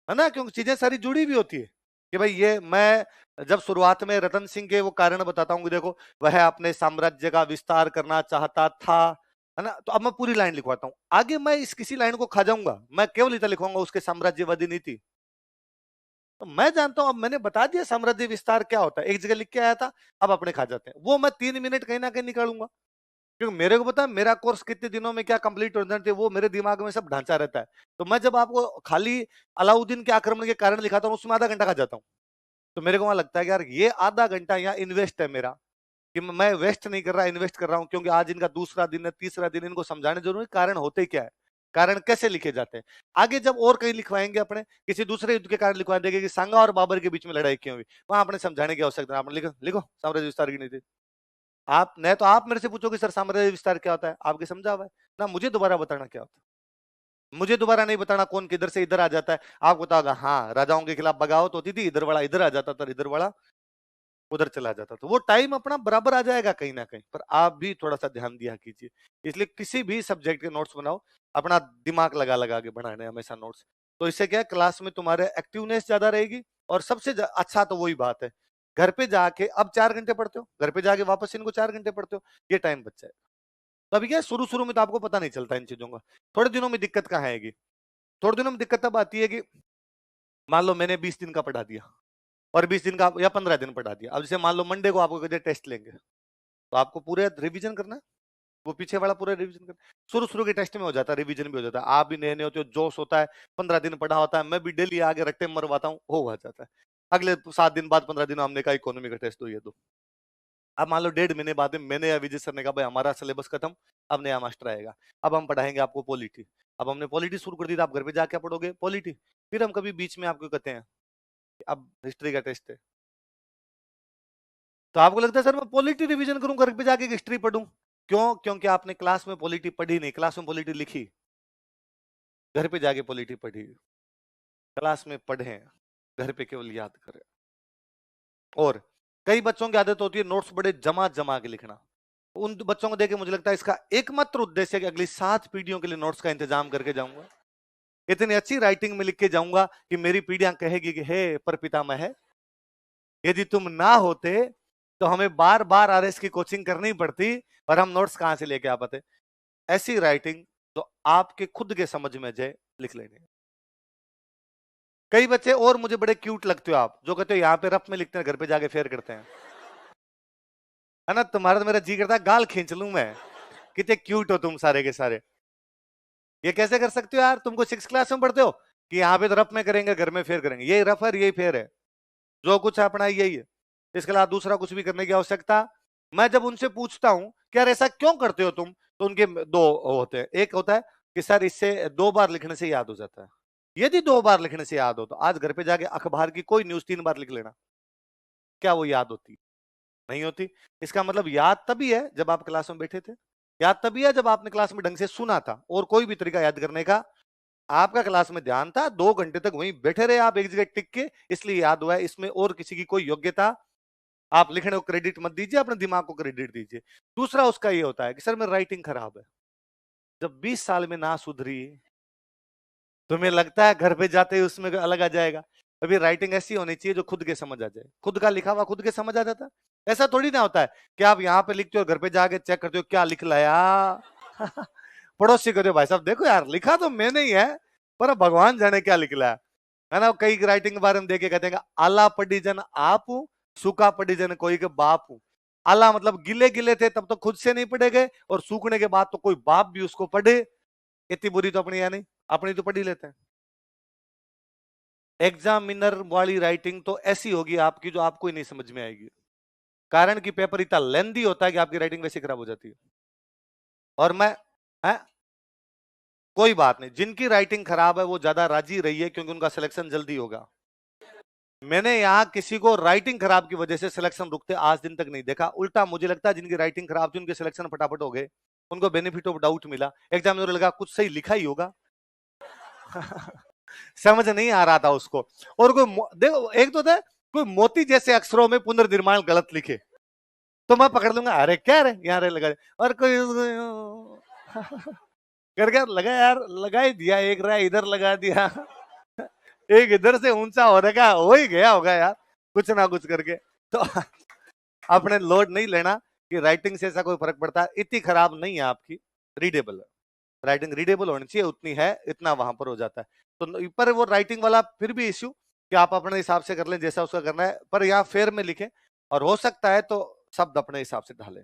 है ना, क्योंकि चीजें सारी जुड़ी भी होती है। कि भाई ये मैं जब शुरुआत में रतन सिंह के वो कारण बताता हूँ कि देखो वह अपने साम्राज्य का विस्तार करना चाहता था, है ना, तो अब मैं पूरी लाइन लिखवाता हूँ, आगे मैं इस किसी लाइन को खा जाऊंगा, मैं केवल इतना लिखवाऊंगा उसके साम्राज्यवादी नीति, तो मैं जानता हूं, अब मैंने बता दिया साम्राज्य विस्तार क्या होता है, एक जगह लिख के आया था, अब अपने खा जाते हैं, वो मैं 3 मिनट कहीं ना कहीं निकालूंगा, क्योंकि मेरे को पता है मेरा कोर्स कितने दिनों में क्या कंप्लीट हो जाते, वो मेरे दिमाग में सब ढांचा रहता है। तो मैं जब आपको खाली अलाउद्दीन के आक्रमण के कारण लिखाता हूँ, उसमें आधा घंटा खा जाता हूँ। तो मेरे को वहां लगता है कि यार ये आधा घंटा यहाँ इन्वेस्ट है मेरा, कि मैं वेस्ट नहीं कर रहा, इन्वेस्ट कर रहा हूँ, क्योंकि आज इनका दूसरा दिन है, तीसरा दिन, इनको समझाने जरूरी कारण होते क्या है, कारण कैसे लिखे जाते हैं। आगे जब और कहीं लिखवाएंगे अपने किसी दूसरे युद्ध के कारण लिखवा देंगे कि सांगा और बाबर के बीच में लड़ाई क्यों हुई, वहां अपने समझाने की आवश्यकता है। आपने लिखो लिखो साम्राज्य विस्तार की नीति। आप नहीं तो आप मेरे से पूछोगे सर साम्राज्य विस्तार क्या होता है, आपके समझा हुआ है ना, मुझे दोबारा बताना क्या होता है, मुझे दोबारा नहीं बताना कौन किधर से इधर आ जाता है। आपको बताओगा हाँ राजाओं के खिलाफ बगावत होती थी, इधर वाला इधर आ जाता था, इधर वाला उधर चला जाता, तो वो टाइम अपना बराबर आ जाएगा कहीं ना कहीं, पर आप भी थोड़ा सा ध्यान दिया कीजिए। इसलिए किसी भी सब्जेक्ट के नोट्स बनाओ, अपना दिमाग लगा लगा के बनाने हमेशा नोट्स। तो इससे क्या है, क्लास में तुम्हारे एक्टिवनेस ज्यादा रहेगी, और सबसे अच्छा तो वही बात है, घर पे जाके अब 4 घंटे पढ़ते हो, घर पे जाके वापस इनको 4 घंटे पढ़ते हो, ये टाइम बच जाएगा। तो अभी क्या है, शुरू शुरू में तो आपको पता नहीं चलता इन चीजों का, थोड़े दिनों में दिक्कत कहाँ आएगी, थोड़े दिनों में दिक्कत तब आती है कि मान लो मैंने 20 दिन का पढ़ा दिया, और 20 दिन का या 15 दिन पढ़ा दिया, अब जैसे मान लो मंडे को आपको कहते टेस्ट लेंगे, तो आपको पूरे रिवीजन करना है, वो पीछे वाला पूरा रिवीजन करना। शुरू शुरू के टेस्ट में हो जाता है, रिवीजन भी हो जाता है, आप भी नए नए होते हो, जोश होता है, 15 दिन पढ़ा होता है, मैं भी डेली आगे रखते मरवाता हूँ, हो जाता है। अगले 7 दिन बाद 15 दिन हमने कहा इकोनॉमी का टेस्ट हो, ये दो। अब मान लो 1.5 महीने बाद में मैंने या विजय सर ने कहा भाई हमारा सिलेबस खत्म, अब नया मास्टर आएगा, अब हम पढ़ाएंगे आपको पॉलिटी। अब हमने पॉलिटी शुरू कर दी, तो आप घर पे जाके पढ़ोगे पॉलिटी, फिर हम कभी बीच में आपको कहते हैं अब हिस्ट्री का टेस्ट है, तो आपको लगता है सर मैं पॉलिटी रिवीजन करूं, घर पे जाके हिस्ट्री पढ़ूं, क्यों? क्योंकि आपने क्लास में पॉलिटी पढ़ी नहीं, क्लास में पॉलिटी लिखी, घर पे जाके पॉलिटी पढ़ी, क्लास में पढ़े, घर पे केवल याद करें। और कई बच्चों की आदत होती है नोट्स बड़े जमा जमा के लिखना, उन बच्चों को देख के मुझे लगता है इसका एकमात्र उद्देश्य है कि अगली 7 पीढ़ियों के लिए नोट्स का इंतजाम करके जाऊंगा, इतनी अच्छी राइटिंग में लिख के जाऊंगा कि मेरी पीढ़ियां कहेगी कि हे पर पितामह, यदि तुम ना होते तो हमें बार बार आरएस की कोचिंग करनी पड़ती, और हम नोट्स कहां से लेके आ पाते। ऐसी राइटिंग तो आपके खुद के समझ में जाए, लिख लेनी। कई बच्चे और मुझे बड़े क्यूट लगते हो आप, जो कहते हो यहाँ पे रफ में लिखते हैं, घर पे जाके फेयर करते हैं, है ना, तुम्हारा तो मेरा जी करता है गाल खींच लूं मैं, कितने क्यूट हो तुम सारे के सारे। ये कैसे कर सकते हो यार, तुमको 6 क्लास में पढ़ते हो कि यहाँ पे तो रफ में करेंगे, घर में फेयर करेंगे, यही रफ है यही फेयर है, जो कुछ है अपना यही है, इसके अलावा दूसरा कुछ भी करने की आवश्यकता। मैं जब उनसे पूछता हूं कि यार ऐसा क्यों करते हो तुम, तो उनके दो होते हैं, एक होता है कि सर इससे 2 बार लिखने से याद हो जाता है, यदि 2 बार लिखने से याद हो तो आज घर पे जाके अखबार की कोई न्यूज 3 बार लिख लेना, क्या वो याद होती? नहीं होती। इसका मतलब याद तभी है जब आप क्लास में बैठे थे, याद तभी है जब आपने क्लास में ढंग से सुना था, और कोई भी तरीका याद करने का आपका क्लास में ध्यान था, 2 घंटे तक वहीं बैठे रहे आप एक जगह टिक के, इसलिए याद हुआ है, इसमें और किसी की कोई योग्यता, आप लिखने को क्रेडिट मत दीजिए, अपने दिमाग को क्रेडिट दीजिए। दूसरा उसका ये होता है कि सर मेरी राइटिंग खराब है, जब 20 साल में ना सुधरी, तुम्हें लगता है घर पे जाते ही उसमें अलग आ जाएगा? अभी राइटिंग ऐसी होनी चाहिए जो खुद के समझ आ जाए, खुद का लिखा हुआ खुद के समझ आ जाता है। ऐसा थोड़ी ना होता है कि आप यहाँ पे लिखते हो घर पे जाके चेक करते हो क्या लिख लाया पड़ोसी कहते हो भाई साहब देखो यार लिखा तो मैंने ही है, पर भगवान जाने क्या लिख लाया, है ना। कई राइटिंग के बारे में देखे कहते हैं आला पड़ी जन आप हूं, सूखा पड़ी जन कोई के बाप हूं। आला मतलब गिले गिले थे तब तो खुद से नहीं पढ़े गए, और सूखने के बाद तो कोई बाप भी उसको पढ़े, इतनी बुरी तो अपनी है नहीं, अपनी तो पढ़ ही लेते हैं। एग्जामिनर वाली राइटिंग तो ऐसी होगी आपकी जो आपको ही नहीं समझ में आएगी, कारण कि पेपर इतना लेंदी होता है कि आपकी राइटिंग वैसे खराब हो जाती है। और मैं है कोई बात नहीं, जिनकी राइटिंग खराब है वो ज्यादा राजी रही है, क्योंकि उनका सिलेक्शन जल्दी होगा। मैंने यहाँ किसी को राइटिंग खराब की वजह से सिलेक्शन रुकते आज दिन तक नहीं देखा, उल्टा मुझे लगता है जिनकी राइटिंग खराब थी उनके सिलेक्शन फटाफट हो गए, उनको बेनिफिट ऑफ डाउट मिला, एग्जामिनर लगा कुछ सही लिखा ही होगा समझ नहीं आ रहा था उसको। और कोई देखो एक तो था कोई मोती जैसे अक्षरों में पुनर्निर्माण गलत लिखे, तो मैं पकड़ लूंगा अरे क्या रे यहाँ रे लगा, और कोई करके लगा यार लगा ही दिया, एक रहा इधर लगा दिया एक इधर से ऊंचा हो रखा हो ही गया होगा यार कुछ ना कुछ करके। तो अपने लोड नहीं लेना कि राइटिंग से ऐसा कोई फर्क पड़ता है, इतनी खराब नहीं है आपकी, रीडेबल है, राइटिंग रीडेबल होनी चाहिए, उतनी है इतना वहां पर हो जाता है। तो पर वो राइटिंग वाला फिर भी इश्यू कि आप अपने हिसाब से कर लें जैसा उसका करना है, पर यहाँ फेयर में लिखें, और हो सकता है तो शब्द अपने हिसाब से ढालें।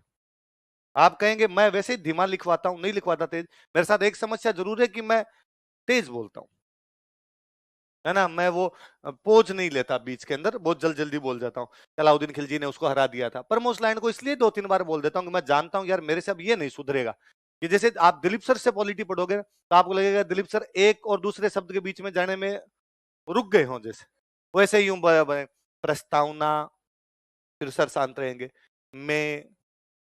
आप कहेंगे मैं वैसे ही धीमा लिखवाता हूं, नहीं लिखवाता तेज। मेरे साथ एक समस्या जरूर है कि मैं तेज बोलता हूं, है ना। मैं वो पोज नहीं लेता बीच के अंदर, बहुत जल्दी जल्दी बोल जाता हूँ। अलाउद्दीन खिलजी ने उसको हरा दिया था, पर मैं उस लाइन को इसलिए 2-3 बार बोल देता हूँ कि मैं जानता हूँ यार मेरे से अब ये नहीं सुधरेगा। कि जैसे आप दिलीप सर से पॉलिटी पढ़ोगे तो आपको लगेगा दिलीप सर एक और दूसरे शब्द के बीच में जाने में रुक गए हों, जैसे वैसे ही प्रस्तावना, फिर सर शांत रहेंगे, मैं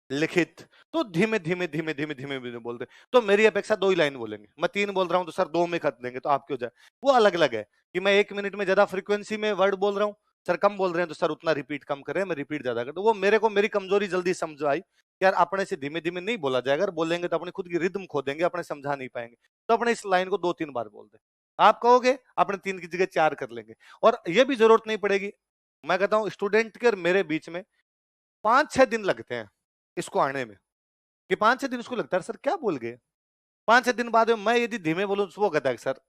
लिखित, तो धीमे धीमे धीमे धीमे धीमे धीमे बोलते। तो मेरी अपेक्षा 2 ही लाइन बोलेंगे, मैं 3 बोल रहा हूं तो सर 2 में खत देंगे, तो आप क्यों जाए। वो अलग अलग है कि मैं 1 मिनट में ज्यादा फ्रीक्वेंसी में वर्ड बोल रहा हूँ, सर कम बोल रहे हैं तो सर उतना रिपीट कम कर रहे हैं, मैं रिपीट ज्यादा कर। तो वो मेरे को मेरी कमजोरी जल्दी समझ आई कि यार अपने से धीमे धीमे नहीं बोला जाएगा, अगर बोलेंगे तो अपनी खुद की रिदम खो देंगे, अपने समझा नहीं पाएंगे। तो अपने इस लाइन को 2-3 बार बोल दे, आप कहोगे अपने 3 की जगह 4 कर लेंगे, और ये भी जरूरत नहीं पड़ेगी। मैं कहता हूँ स्टूडेंट के और मेरे बीच में 5-6 दिन लगते हैं इसको आने में, कि 5-6 दिन उसको लगता है सर क्या बोल गए। 5-6 दिन बाद में मैं यदि धीमे बोलूं तो वो कहता है सर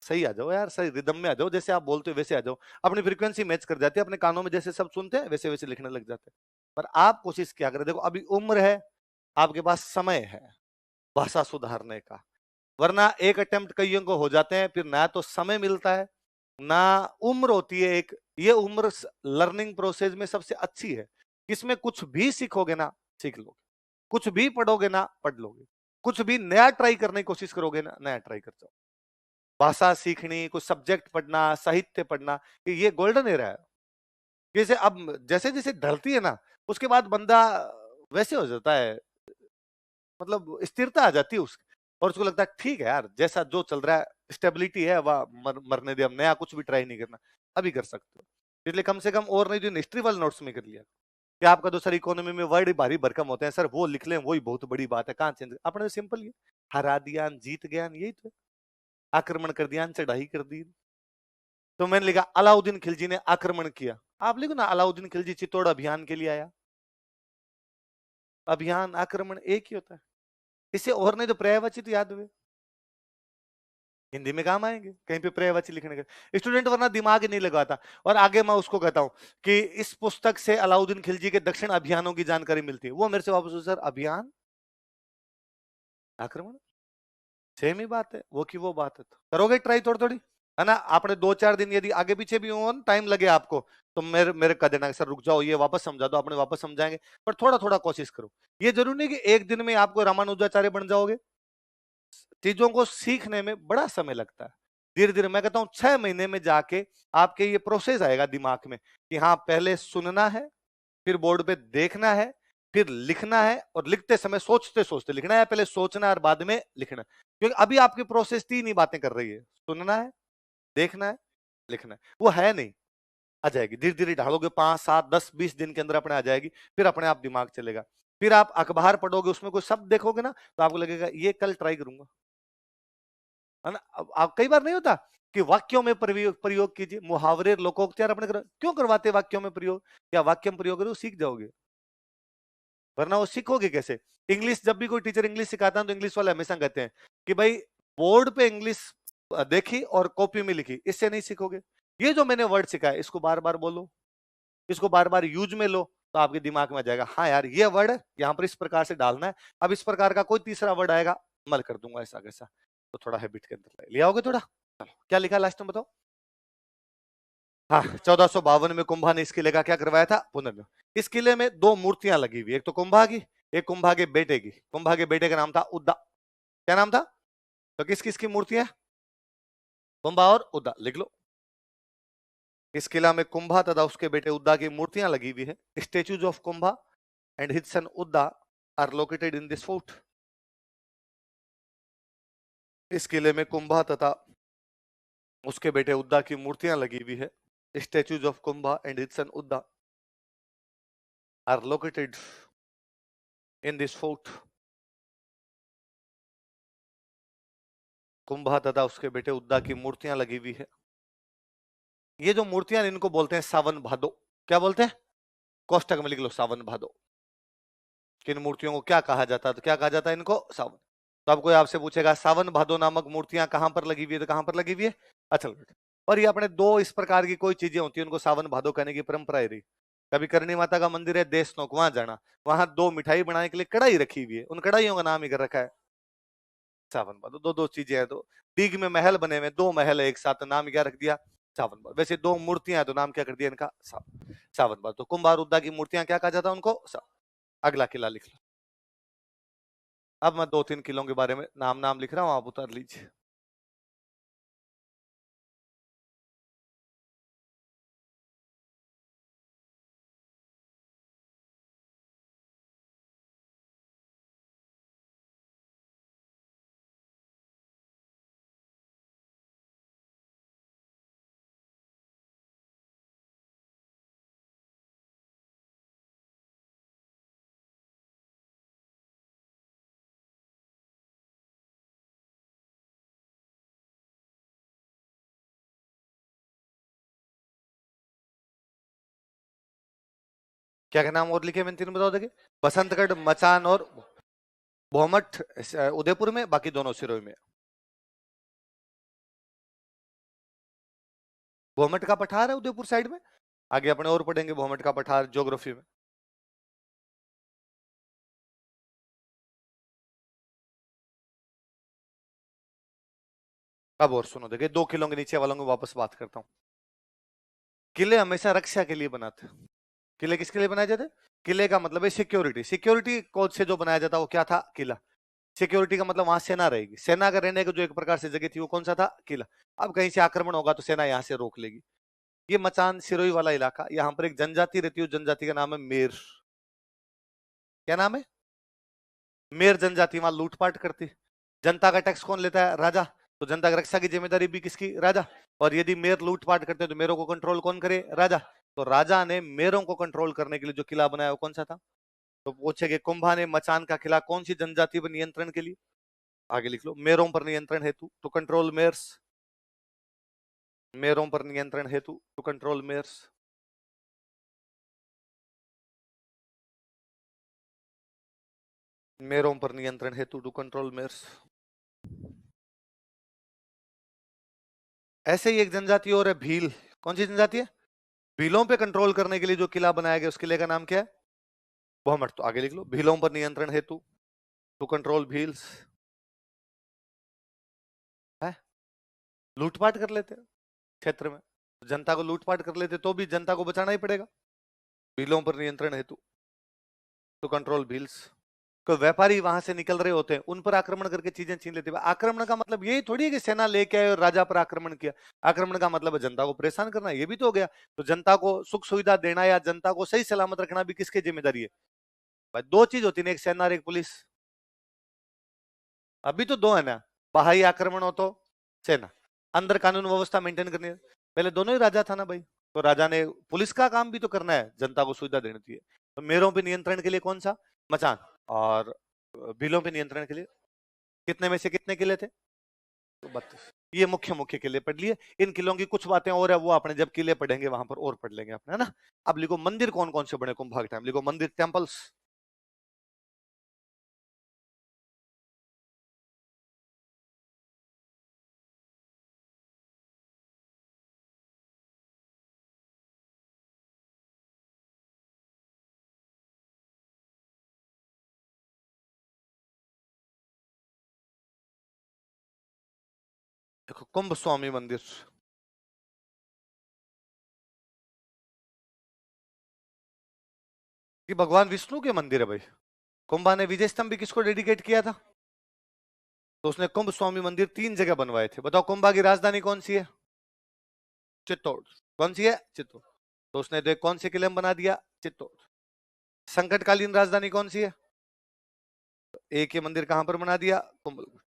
सही आ जाओ यार, सही रिदम में आ जाओ, जैसे आप बोलते हो वैसे आ जाओ। अपनी फ्रीक्वेंसी मैच कर जाती है, अपने कानों में जैसे सब सुनते हैं वैसे वैसे लिखने लग जाते हैं। पर आप कोशिश क्या करें, देखो अभी उम्र है, आपके पास समय है भाषा सुधारने का, वरना एक अटेम्प्ट कईयों को हो जाते हैं, फिर ना तो समय मिलता है ना उम्र होती है। एक ये उम्र लर्निंग प्रोसेस में सबसे अच्छी है, इसमें कुछ भी सीखोगे ना सीख लोगे, कुछ भी पढ़ोगे ना पढ़ लोगे, कुछ भी नया ट्राई करने की कोशिश करोगे ना नया ट्राई कर जाओ। भाषा सीखनी, कुछ सब्जेक्ट पढ़ना, साहित्य पढ़ना, ये गोल्डन एरा है। जैसे अब जैसे जैसे ढलती है ना उसके बाद बंदा वैसे हो जाता है, मतलब स्थिरता आ जाती है उसकी, और उसको लगता है ठीक है यार जैसा जो चल रहा है स्टेबिलिटी है, वह मरने दे, हम नया कुछ भी ट्राई नहीं करना, अभी कर सकते हो। इसलिए कम से कम और नहीं जो हिस्ट्री वाले नोट्स में कर लिया कि आपका तो सर इकोनॉमी में वर्ड भारी भरकम होते हैं सर, वो लिख लें वही बहुत बड़ी बात है, कहाँ चेंज अपने सिंपल ये हरा दिया, जीत गया, यही तो आक्रमण कर दिया, चढ़ाई कर दी। तो मैंने लिखा अलाउद्दीन खिलजी ने आक्रमण किया, आप लिखो ना अलाउद्दीन खिलजी चित्तौड़ अभियान के लिए आया। अभियान आक्रमण एक ही होता है, इससे और नहीं तो पर्यायवाची तो याद हुए, हिंदी में काम आएंगे कहीं पे पर्यायवाची लिखने का। स्टूडेंट वरना दिमाग ही नहीं लगाता। और आगे मैं उसको कहता हूं कि इस पुस्तक से अलाउद्दीन खिलजी के दक्षिण अभियानों की जानकारी मिलती है, वो मेरे से वापस सर अभियान आक्रमण सेम ही बात है, वो की वो बात है। तो करोगे ट्राई थोड़ी थोड़ी, है ना। आपने 2-4 दिन यदि आगे पीछे भी हो टाइम लगे आपको, तो मेरे मेरे कह देना सर रुक जाओ ये वापस समझा दो, आपने वापस समझाएंगे, पर थोड़ा थोड़ा कोशिश करो। ये जरूरी नहीं कि एक दिन में आपको रामानुजाचार्य बन जाओगे, चीजों को सीखने में बड़ा समय लगता है। धीरे धीरे मैं कहता हूं 6 महीने में जाके आपके ये प्रोसेस आएगा दिमाग में कि हाँ पहले सुनना है, फिर बोर्ड पे देखना है, फिर लिखना है, और लिखते समय सोचते सोचते लिखना है, पहले सोचना है और बाद में लिखना। क्योंकि अभी आपकी प्रोसेस 3 ही बातें कर रही है, सुनना है, देखना है, लिखना है, वो है नहीं। आ जाएगी धीरे धीरे, ढालोगे 5-7-10-20 दिन के अंदर अपने आ जाएगी, फिर अपने आप दिमाग चलेगा। फिर आप अखबार पढ़ोगे, उसमें कोई शब्द देखोगे ना तो आपको लगेगा ये कल ट्राई करूंगा, है ना। अब आप कई बार नहीं होता कि वाक्यों में प्रयोग प्रयोग कीजिए, मुहावरे लोकोक्ति अपने क्यों करवाते वाक्यों में प्रयोग, क्या वाक्य में प्रयोग करो सीख जाओगे, वरना वो सीखोगे कैसे। इंग्लिश जब भी कोई टीचर इंग्लिश सिखाता है तो इंग्लिश वाले हमेशा कहते हैं कि भाई बोर्ड पे इंग्लिश देखी और कॉपी में लिखी, इससे नहीं सीखोगे। ये जो मैंने वर्ड सिखाया इसको बार बार बोलो, इसको बार बार यूज में लो, तो आपके दिमाग में आ जाएगा हाँ यार ये वर्ड यहाँ पर इस प्रकार से डालना है, अब इस प्रकार का कोई तीसरा वर्ड आएगा मल कर दूंगा ऐसा कैसा। तो थोड़ा हैबिट के अंदर ले आओगे थोड़ा। चलो क्या लिखा लास्ट में बताओ। हाँ 1452 में कुंभा ने इस किले का क्या करवाया था, पुनर्निर्माण। इस किले में 2 मूर्तियां लगी हुई, एक तो कुंभा की, एक कुंभा के बेटे की। कुंभा के बेटे का नाम था उद्दा, क्या नाम था, तो किस किस की मूर्तियां, कुंभा और उद्दा लिख लो। इस किला में कुंभा तथा उसके बेटे उद्दा की मूर्तियां लगी हुई है। Statues of Kumbha and his son Udda are located in this fort. इस किले में कुंभा तथा उसके बेटे उद्दा की मूर्तियां लगी हुई है। Statues of Kumbha and his son Udda are located in this fort. Kumbha तथा उसके बेटे उद्दा की मूर्तियां लगी हुई है। ये जो मूर्तियां इनको बोलते हैं सावन भादो, क्या बोलते हैं, कोष्टक में लिख लो सावन भादो। किन मूर्तियों को क्या कहा जाता है, तो क्या कहा जाता है इनको सावन। तो अब कोई आपसे पूछेगा सावन भादो नामक मूर्तियां कहां पर लगी हुई है, तो कहां पर लगी हुई है अचल। और ये अपने 2 इस प्रकार की कोई चीजें होती है उनको सावन भादो कहने की परंपरा है रही। कभी करणी माता का मंदिर है देशनोक, वहां जाना, वहां 2 मिठाई बनाने के लिए कढ़ाई रखी हुई है, उन कढ़ाइयों का नाम ही कर रखा है सावन भादो। दो दो चीजें हैं, तो दीघ में महल बने हुए, 2 महल है एक साथ, तो नाम क्या रख दिया सावन भादो। वैसे 2 मूर्तियां हैं तो नाम क्या कर दिया इनका सावन भादो। तो कुंभारुद्धा की मूर्तियां क्या कहा जाता है उनको? अगला किला लिख लो। अब मैं 2-3 किलों के बारे में नाम नाम लिख रहा हूं, आप उतार लीजिए। क्या क्या नाम और लिखे मैंने 3 बताओ देखे? बसंतगढ़, मचान और भोमठ उदयपुर में, बाकी दोनों सिरोही में। भोमठ का पठार है उदयपुर साइड में, आगे अपने और पढ़ेंगे भोमठ का पठार ज्योग्राफी में। अब और सुनो, देखिए 2 किलो के नीचे वालों को वापस बात करता हूँ। किले हमेशा रक्षा के लिए बनाते हैं। किले किसके लिए बनाए जाते? किले का मतलब है सिक्योरिटी। सिक्योरिटी कोड से जो बनाया जाता वो क्या था? किला। सिक्योरिटी का मतलब वहां सेना रहेगी, सेना का रहने का जो एक प्रकार से जगह थी वो कौन सा था? किला। अब कहीं से आक्रमण होगा तो सेना यहाँ से रोक लेगी। ये मचान सिरोही वाला इलाका, यहाँ पर एक जनजाति रहती है, जनजाति का नाम है मेर। क्या नाम है? मेर जनजाति। वहां लूटपाट करती। जनता का टैक्स कौन लेता है? राजा। तो जनता की रक्षा की जिम्मेदारी भी किसकी? राजा। और यदि मेर लूटपाट करते हैं तो मेरों को कंट्रोल कौन करे? राजा। तो राजा ने मेरों को कंट्रोल करने के लिए जो किला बनाया वो कौन सा था? तो पूछेगे कुंभा ने मचान का किला कौन सी जनजाति पर नियंत्रण के लिए? आगे लिख लो, मेरों पर नियंत्रण हेतु, टू कंट्रोल मेयर्स। मेरों पर नियंत्रण हेतु, टू कंट्रोल मेयर्स। मेरों पर नियंत्रण हेतु, टू कंट्रोल मेयर्स। ऐसे ही एक जनजाति और है भील। कौन सी जनजाति है? भीलों पे कंट्रोल करने के लिए जो किला बनाया गया उस किले का नाम क्या है? बहुमठ। तो आगे लिख लो, भीलों पर नियंत्रण हेतु, टू कंट्रोल भील्स। है, लूटपाट कर लेते हैं क्षेत्र में, जनता को लूटपाट कर लेते तो भी जनता को बचाना ही पड़ेगा। भीलों पर नियंत्रण हेतु, टू कंट्रोल भील्स। कोई व्यापारी वहां से निकल रहे होते हैं, उन पर आक्रमण करके चीजें छीन लेते हैं। आक्रमण का मतलब यही थोड़ी है कि सेना लेके आए और राजा पर आक्रमण किया। आक्रमण का मतलब है जनता को परेशान करना, ये भी तो हो गया। तो जनता को सुख सुविधा देना या जनता को सही सलामत रखना भी किसकी जिम्मेदारी है? भाई 2 चीज होती है, एक सेना और एक पुलिस। अभी तो 2 है ना, बाहरी आक्रमण हो तो सेना, अंदर कानून व्यवस्था मेंटेन करनी है। पहले दोनों ही राजा था ना भाई, तो राजा ने पुलिस का काम भी तो करना है, जनता को सुविधा देनी चाहिए। तो मेरों पे नियंत्रण के लिए कौन सा? मचान। और बिलों पे नियंत्रण के लिए कितने में से कितने किले थे? तो 32। ये मुख्य मुख्य किले पढ़ लिए। इन किलों की कुछ बातें और है, वो अपने जब किले पढ़ेंगे वहां पर और पढ़ लेंगे अपने, है ना। अब लिखो मंदिर कौन कौन से बने कुंभा के टाइम, लिखो मंदिर, टेम्पल्स। देखो कुंभ स्वामी मंदिर, ये भगवान विष्णु के मंदिर है भाई। कुंभा ने विजय स्तंभ भी किसको डेडिकेट किया था? तो उसने कुंभ स्वामी मंदिर 3 जगह बनवाए थे। बताओ कुंभा की राजधानी कौन सी है? चित्तौड़। कौन सी है? चित्तौड़। तो उसने देख कौन से किले में बना दिया? चित्तौड़। संकटकालीन राजधानी कौन सी है? तो एक ये मंदिर कहां पर बना दिया? कुंभलगढ़।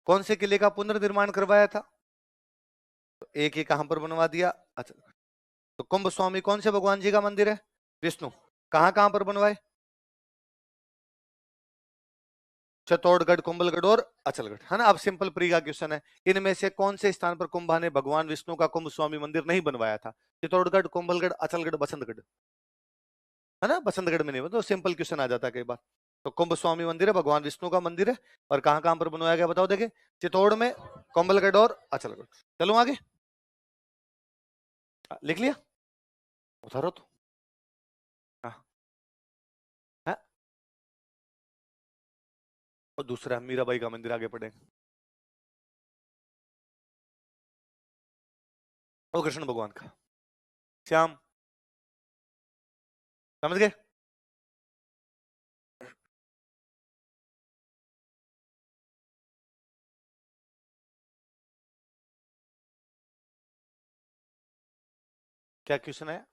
कौन से किले का पुनर्निर्माण करवाया था? तो एक ही कहां पर बनवा दिया? अच्छा। तो कुंभ स्वामी कौन से भगवान जी का मंदिर है? विष्णु। कहां कहां पर बनवाए? चित्तौड़गढ़, कुंभलगढ़ और अचलगढ़, है ना। अब सिंपल प्री का क्वेश्चन है, इनमें से कौन से स्थान पर कुंभा ने भगवान विष्णु का कुंभ स्वामी मंदिर नहीं बनवाया था? चित्तौड़गढ़, कुंभलगढ़, अचलगढ़, बसंतगढ़, है ना। बसंतगढ़ में नहीं, तो सिंपल क्वेश्चन आ जाता है कई बार। तो कुंभ स्वामी मंदिर है, भगवान विष्णु का मंदिर है। और कहां कहां पर बनवाया गया बताओ देखे? चित्तौड़ में, कोम्बलगढ़ और अचलगढ़। चलो आगे, लिख लिया? उतारो तो। हाँ, हाँ? और दूसरा मीराबाई का मंदिर आगे पड़े, वो कृष्ण भगवान का, श्याम। समझ गए? क्या क्वेश्चन है?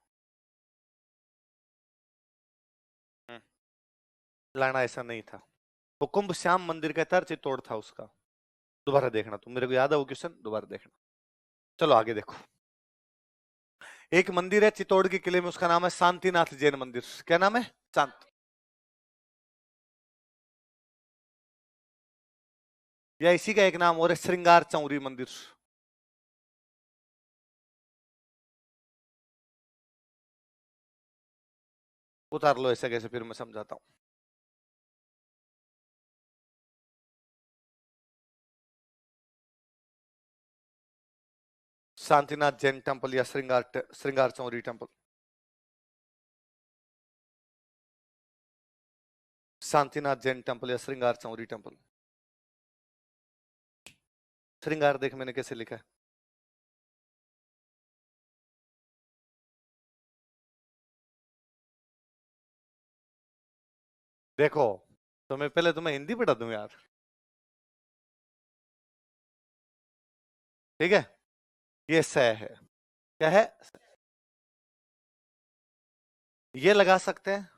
लाना ऐसा नहीं था, वो कुंभ श्याम मंदिर का तर चित्तौड़ था उसका। दोबारा देखना, तुम मेरे को याद है वो क्वेश्चन, दोबारा देखना। चलो आगे देखो, एक मंदिर है चित्तौड़ के किले में, उसका नाम है शांतिनाथ जैन मंदिर। क्या नाम है? शांत। या इसी का एक नाम और है श्रृंगार चौरी मंदिर। उतार लो ऐसे कैसे, फिर मैं समझाता हूं। शांतिनाथ जैन टेम्पल या श्रृंगार चौरी टेम्पल। शांतिनाथ जैन टेम्पल या श्रृंगार चौरी टेम्पल। श्रृंगार देख मैंने कैसे लिखा है। देखो, तो मैं पहले तुम्हें हिंदी पढ़ा दूं यार, ठीक है? ये स है, क्या है? ये लगा सकते हैं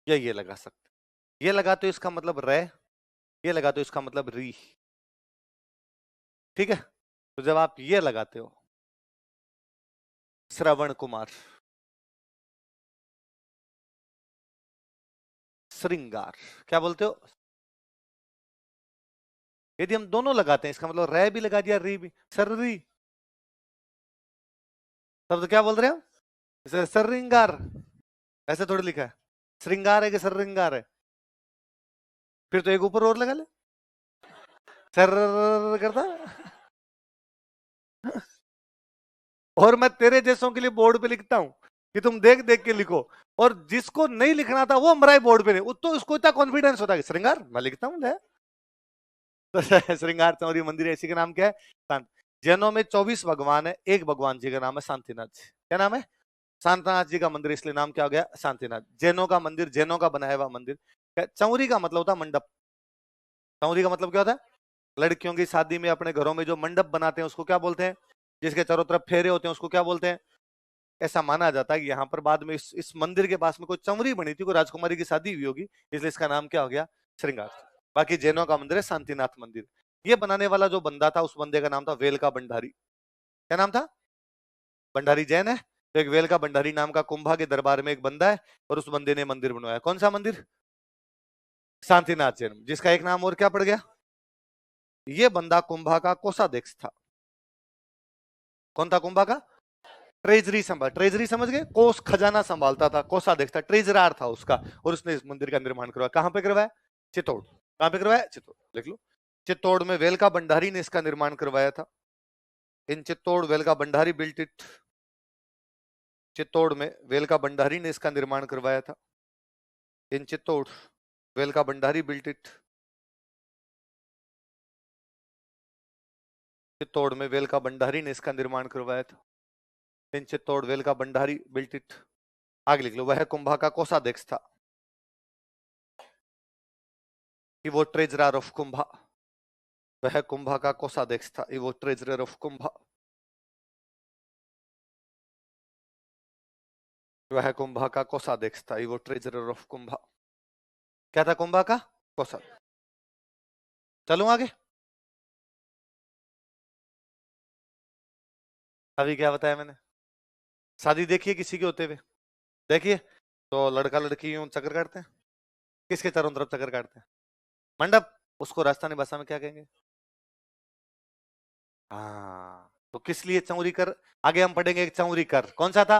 या ये लगा सकते हैं। ये लगा तो इसका मतलब रे, ये लगा तो इसका मतलब री, ठीक है? तो जब आप ये लगाते हो, श्रवण कुमार, श्रृंगार, क्या बोलते हो? यदि हम दोनों लगाते हैं, इसका मतलब रे भी लगा दिया, री भी, सर री, तब तो क्या बोल रहे हो? श्रृंगार। ऐसे थोड़ी लिखा है, श्रृंगार है कि श्रृंगार है? फिर तो एक ऊपर और लगा ले, सर करता। और मैं तेरे जैसों के लिए बोर्ड पे लिखता हूं कि तुम देख देख के लिखो, और जिसको नहीं लिखना था वो मराई बोर्ड पे नहीं, तो उसको इतना कॉन्फिडेंस होता है कि श्रृंगार मैं लिखता हूं। तो श्रृंगार चौरी मंदिर है, इसी का नाम क्या है? शांत। जैनों में 24 भगवान है, एक भगवान जी का नाम है शांतिनाथ जी। क्या नाम है? शांतिनाथ जी का मंदिर, इसलिए नाम क्या हो गया? शांतिनाथ। जैनों का मंदिर, जैनों का बनाया हुआ मंदिर। चौरी का मतलब होता है मंडप। चौरी का मतलब क्या होता है? लड़कियों की शादी में अपने घरों में जो मंडप बनाते हैं उसको क्या बोलते हैं? जिसके चारों तरफ फेरे होते हैं उसको क्या बोलते हैं? ऐसा माना जाता है कि यहाँ पर बाद में इस मंदिर के पास में कोई चौरी बनी थी, कोई राजकुमारी की शादी हुई होगी, इसलिए इसका नाम क्या हो गया? श्रृंगार। बाकी जैनों का मंदिर है शांतिनाथ मंदिर। ये बनाने वाला जो बंदा था, उस बंदे का नाम था वेलका भंडारी। क्या नाम था? भंडारी जैन है, तो एक वेलका भंडारी नाम का कुंभा के दरबार में एक बंदा है, और उस बंदे ने मंदिर बनवाया। कौन सा मंदिर? शांतिनाथ जैन, जिसका एक नाम और क्या पड़ गया? ये बंदा कुंभा का कोषाध्यक्ष था। कौन था कुंभा का? ट्रेजरी संभाल, ट्रेजरी समझ गए? कोष खजाना संभालता था, कोषाध्यक्ष था, ट्रेजरार था उसका। और उसने इस मंदिर का निर्माण करवाया। कहां पे करवाया? चित्तौड़। कहां पे करवाया? चित्तौड़, लिख लो। चित्तौड़ में वेलका भंडारी ने इसका निर्माण करवाया था। इन चित्तौड़ वेलका भंडारी बिल्ट इट। चित्तौड़ में वेलका भंडारी ने इसका निर्माण करवाया था। इन चित्तौड़ वेलका भंडारी बिल्ट इट। चित्तौड़ में वेलका भंडारी ने इसका निर्माण करवाया था। इन चित्तौड़ वेलका भंडारी बिल्ट इट। आगे लिख लो, वह कुंभा का कोषाध्यक्ष था। कि वो ट्रेजरर ऑफ कुंभा। वह कुंभा का कोषाध्यक्ष था, वो ट्रेजरर ऑफ कुंभा। वह कुंभा का कोषाध्यक्ष था, वो ट्रेजरर ऑफ कुंभा। क्या था कुंभा का? कोषा। चलूं आगे? अभी क्या बताया मैंने? शादी देखिए किसी के होते हुए, देखिए तो लड़का लड़की यूं चक्कर काटते हैं, किसके चारों तरफ चक्कर काटते हैं? मंडप। उसको राजस्थानी भाषा में क्या कहेंगे? हाँ, तो किस लिए चौरी कर? आगे हम पढ़ेंगे एक चौरी कर, कौन सा था?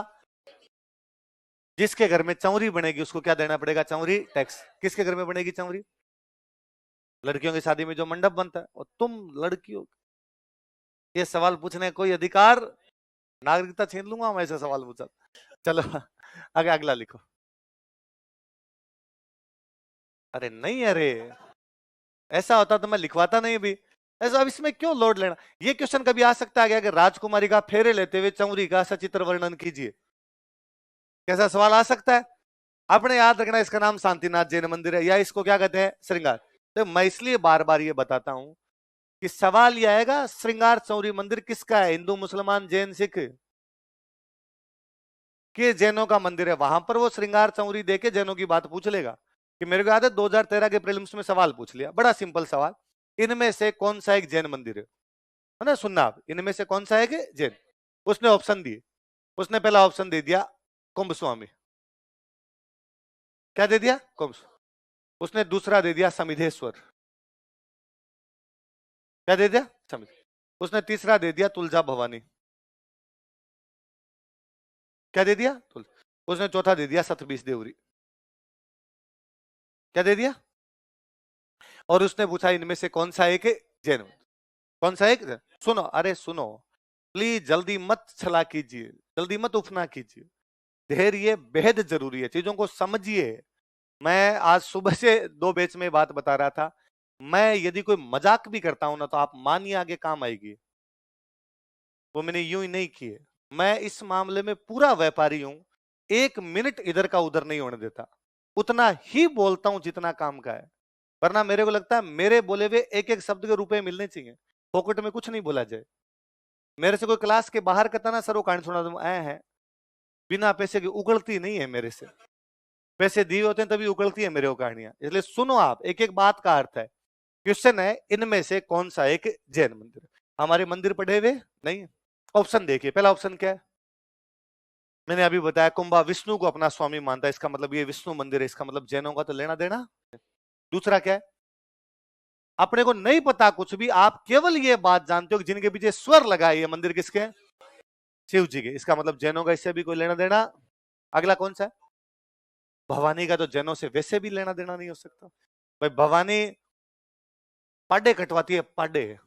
जिसके घर में चौरी बनेगी उसको क्या देना पड़ेगा? चौरी टैक्स। किसके घर में बनेगी चौरी? लड़कियों की शादी में जो मंडप बनता है। और तुम लड़कियों ये सवाल पूछने का कोई अधिकार? नागरिकता छीन लूंगा मैं ऐसे सवाल पूछा। चलो आगे अगला लिखो। अरे नहीं, अरे ऐसा होता तो मैं लिखवाता नहीं भी। ऐसा अब इसमें क्यों लोड लेना? ये क्वेश्चन कभी आ सकता है कि राजकुमारी का फेरे लेते हुए चौरी का सचित्र वर्णन कीजिए, कैसा सवाल आ सकता है? आपने याद रखना इसका नाम शांतिनाथ जैन मंदिर है, या इसको क्या कहते हैं? श्रृंगार। तो मैं इसलिए बार बार ये बताता हूं कि सवाल यह आएगा श्रृंगार चौरी मंदिर किसका है? हिंदू, मुसलमान, जैन, सिख के जैनों का मंदिर है। वहां पर वो श्रृंगार चौरी देके जैनों की बात पूछ लेगा। कि मेरे को याद है 2013 के प्रीलिम्स में सवाल पूछ लिया, बड़ा सिंपल सवाल, इनमें से कौन सा एक जैन मंदिर है ना? सुनना आप, इनमें से कौन सा है कि जैन? उसने ऑप्शन दिए। उसने पहला ऑप्शन दे दिया कुंभ स्वामी। क्या दे दिया? कुंभ। उसने दूसरा दे दिया समिधेश्वर। क्या दे दिया? समिध। उसने तीसरा दे दिया तुलजा भवानी। क्या दे दिया? उसने चौथा दे दिया सतबीस देवरी। क्या दे दिया? और उसने पूछा इनमें से कौन सा एक जैन? कौन सा एक? सुनो, अरे सुनो, प्लीज जल्दी मत छला कीजिए, जल्दी मत उफना कीजिए। धैर्य बेहद जरूरी है, चीजों को समझिए। मैं आज सुबह से दो बैच में बात बता रहा था, मैं यदि कोई मजाक भी करता हूं ना तो आप मानिए आगे काम आएगी। वो मैंने यूं ही नहीं किए। मैं इस मामले में पूरा व्यापारी हूं, एक मिनट इधर का उधर नहीं होने देता। उतना ही बोलता हूं जितना काम का है। वरना मेरे को लगता है मेरे बोले हुए एक एक शब्द के रुपए मिलने चाहिए, पॉकेट में कुछ नहीं बोला जाए। मेरे से कोई क्लास के बाहर कहता ना सर वो कहानी सुना दो, ऐ है बिना पैसे की उगलती नहीं है मेरे से। पैसे दिए होते हैं तभी उगलती है मेरे को कहानियां। इसलिए सुनो आप, एक एक बात का अर्थ है। क्वेश्चन है इनमें से कौन सा एक जैन मंदिर? हमारे मंदिर पढ़े हुए नहीं। ऑप्शन देखिए, पहला ऑप्शन क्या है? मैंने अभी बताया कुंभा विष्णु को अपना स्वामी मानता है, इसका मतलब ये विष्णु मंदिर है, इसका मतलब जैनों का तो लेना देना। दूसरा क्या है? अपने को नहीं पता कुछ भी, आप केवल ये बात जानते हो कि जिनके पीछे स्वर लगा है ये मंदिर किसके हैं? शिव जी के। इसका मतलब जैनों का इससे भी कोई लेना देना। अगला कौन सा है? भवानी का तो जैनों से वैसे भी लेना देना नहीं हो सकता भाई। भवानी पाडे कटवाती है, पाडे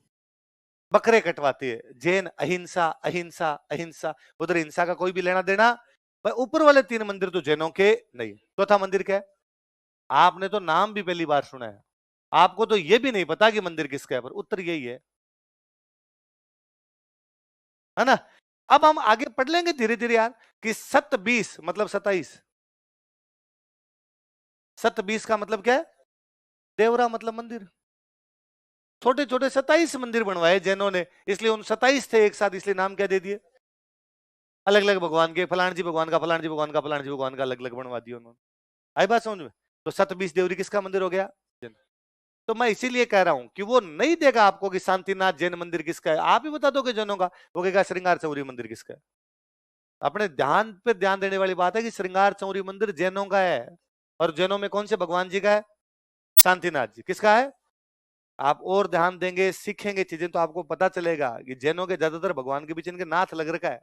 बकरे कटवाती है। जैन अहिंसा अहिंसा अहिंसा, उधर हिंसा का कोई भी लेना देना। भाई ऊपर वाले तीन मंदिर तो जैनों के नहीं। चौथा मंदिर क्या है? आपने तो नाम भी पहली बार सुना है, आपको तो यह भी नहीं पता कि मंदिर किसका है, पर उत्तर यही है ना? अब हम आगे पढ़ लेंगे धीरे धीरे यार कि 27 मतलब 27। 27 का मतलब क्या है? देवरा मतलब मंदिर। छोटे छोटे 27 मंदिर बनवाए जैनों ने, इसलिए उन 27 थे एक साथ, इसलिए नाम क्या दे दिए? अलग अलग भगवान के, फलान जी भगवान का, फलान जी भगवान का, फलान जी भगवान का अलग अलग बनवा दिया उन्होंने। आई बात समझ में? तो 27 देवरी किसका मंदिर हो गया? जैन। तो मैं इसीलिए कह रहा हूं कि वो नहीं देगा आपको कि शांतिनाथ जैन मंदिर किसका है, आप ही बता दोगे जैनों का, वो कहेगा श्रृंगार चौरी मंदिर किसका है। अपने ध्यान पे ध्यान देने वाली बात है कि श्रृंगार चौरी मंदिर जैनों का है, और जैनों में कौन से भगवान जी का है? शांतिनाथ जी। किसका है? आप और ध्यान देंगे, सीखेंगे चीजें तो आपको पता चलेगा कि जैनों के ज्यादातर भगवान के पीछे इनके नाथ लग रखा है।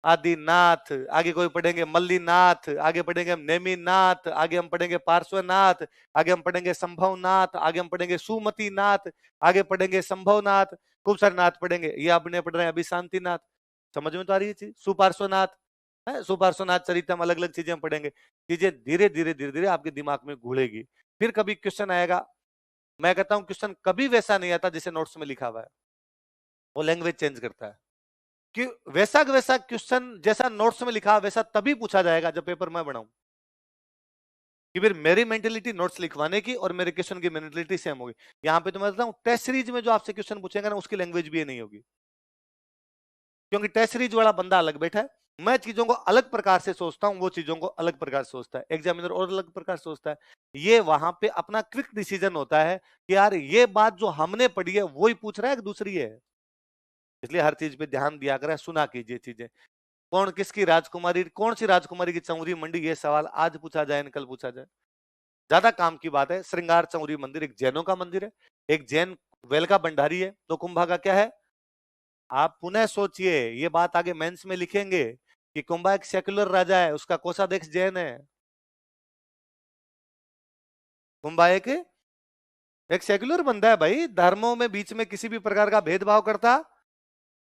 आदिनाथ, आगे कोई पढ़ेंगे मल्लीनाथ, आगे पढ़ेंगे हम नेमीनाथ, आगे हम पढ़ेंगे पार्श्वनाथ, आगे हम पढ़ेंगे संभवनाथ, आगे हम पढ़ेंगे सुमतिनाथ, आगे पढ़ेंगे संभवनाथ, खूब सारे नाथ पढ़ेंगे। ये आपने पढ़ रहे हैं अभी शांतिनाथ। समझ में तो आ रही है चीज? सुपार्श्वनाथ है, सुपार्श्वनाथ चरित्र हम अलग अलग चीजें हम पढ़ेंगे। चीजें धीरे धीरे धीरे धीरे आपके दिमाग में घुलेगी। फिर कभी क्वेश्चन आएगा, मैं कहता हूं क्वेश्चन कभी वैसा नहीं आता जैसे नोट्स में लिखा हुआ है, वो लैंग्वेज चेंज करता है। कि वैसा का वैसा क्वेश्चन जैसा नोट्स में लिखा वैसा तभी पूछा जाएगा जब पेपर मैं बनाऊं। कि फिर मेरी मेंटेलिटी नोट्स लिखवाने की और मेरे क्वेश्चन की मेंटेलिटी सेम होगी। यहां पे तो मैं बताऊं टेस्ट सीरीज में जो आपसे क्वेश्चन पूछेगा ना उसकी लैंग्वेज भी ये नहीं होगी, क्योंकि टेस्ट सीरीज वाला बंदा अलग बैठा है। मैं चीजों को अलग प्रकार से सोचता हूं, वो चीजों को अलग प्रकार से सोचता है, एग्जामिनर और अलग प्रकार से सोचता है। ये वहां पे अपना क्विक डिसीजन होता है कि यार ये बात जो हमने पढ़ी है वो ही पूछ रहा है कि दूसरी है। इसलिए हर चीज पे ध्यान दिया करें, सुना कीजिए चीजें। कौन किसकी राजकुमारी, कौन सी राजकुमारी की चौरी मंडी, ये सवाल आज पूछा जाए न कल पूछा जाए, ज्यादा काम की बात है। श्रृंगार चौरी मंदिर एक जैनों का मंदिर है, एक जैन वेल का भंडारी है, तो कुंभा का क्या है? आप पुनः सोचिए, ये बात आगे मेंस में लिखेंगे कि कुंभा एक सेक्युलर राजा है, उसका कोषाध्यक्ष जैन है। कुंभा एक सेक्युलर बंदा है भाई, धर्मों में बीच में किसी भी प्रकार का भेदभाव करता,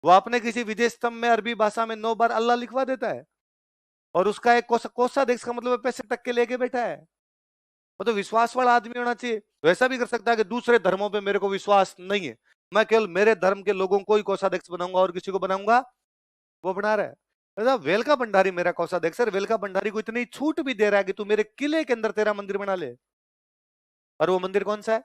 वो अपने किसी विजय स्तंभ में अरबी भाषा में 9 बार अल्लाह लिखवा देता है, और उसका एक कोषाध्यक्ष का मतलब पैसे टक के लेके बैठा है। वो तो विश्वास वाला आदमी होना चाहिए। वैसा भी कर सकता है कि दूसरे धर्मों पे मेरे को विश्वास नहीं है, मैं केवल मेरे धर्म के लोगों को ही कोषाध्यक्ष बनाऊंगा और किसी को बनाऊंगा, वो बना रहा है। मतलब वेलका भंडारी मेरा कोषाध्यक्ष है, वेलका भंडारी को इतनी छूट भी दे रहा है कि तू मेरे किले के अंदर तेरा मंदिर बना ले। और वो मंदिर कौन सा है,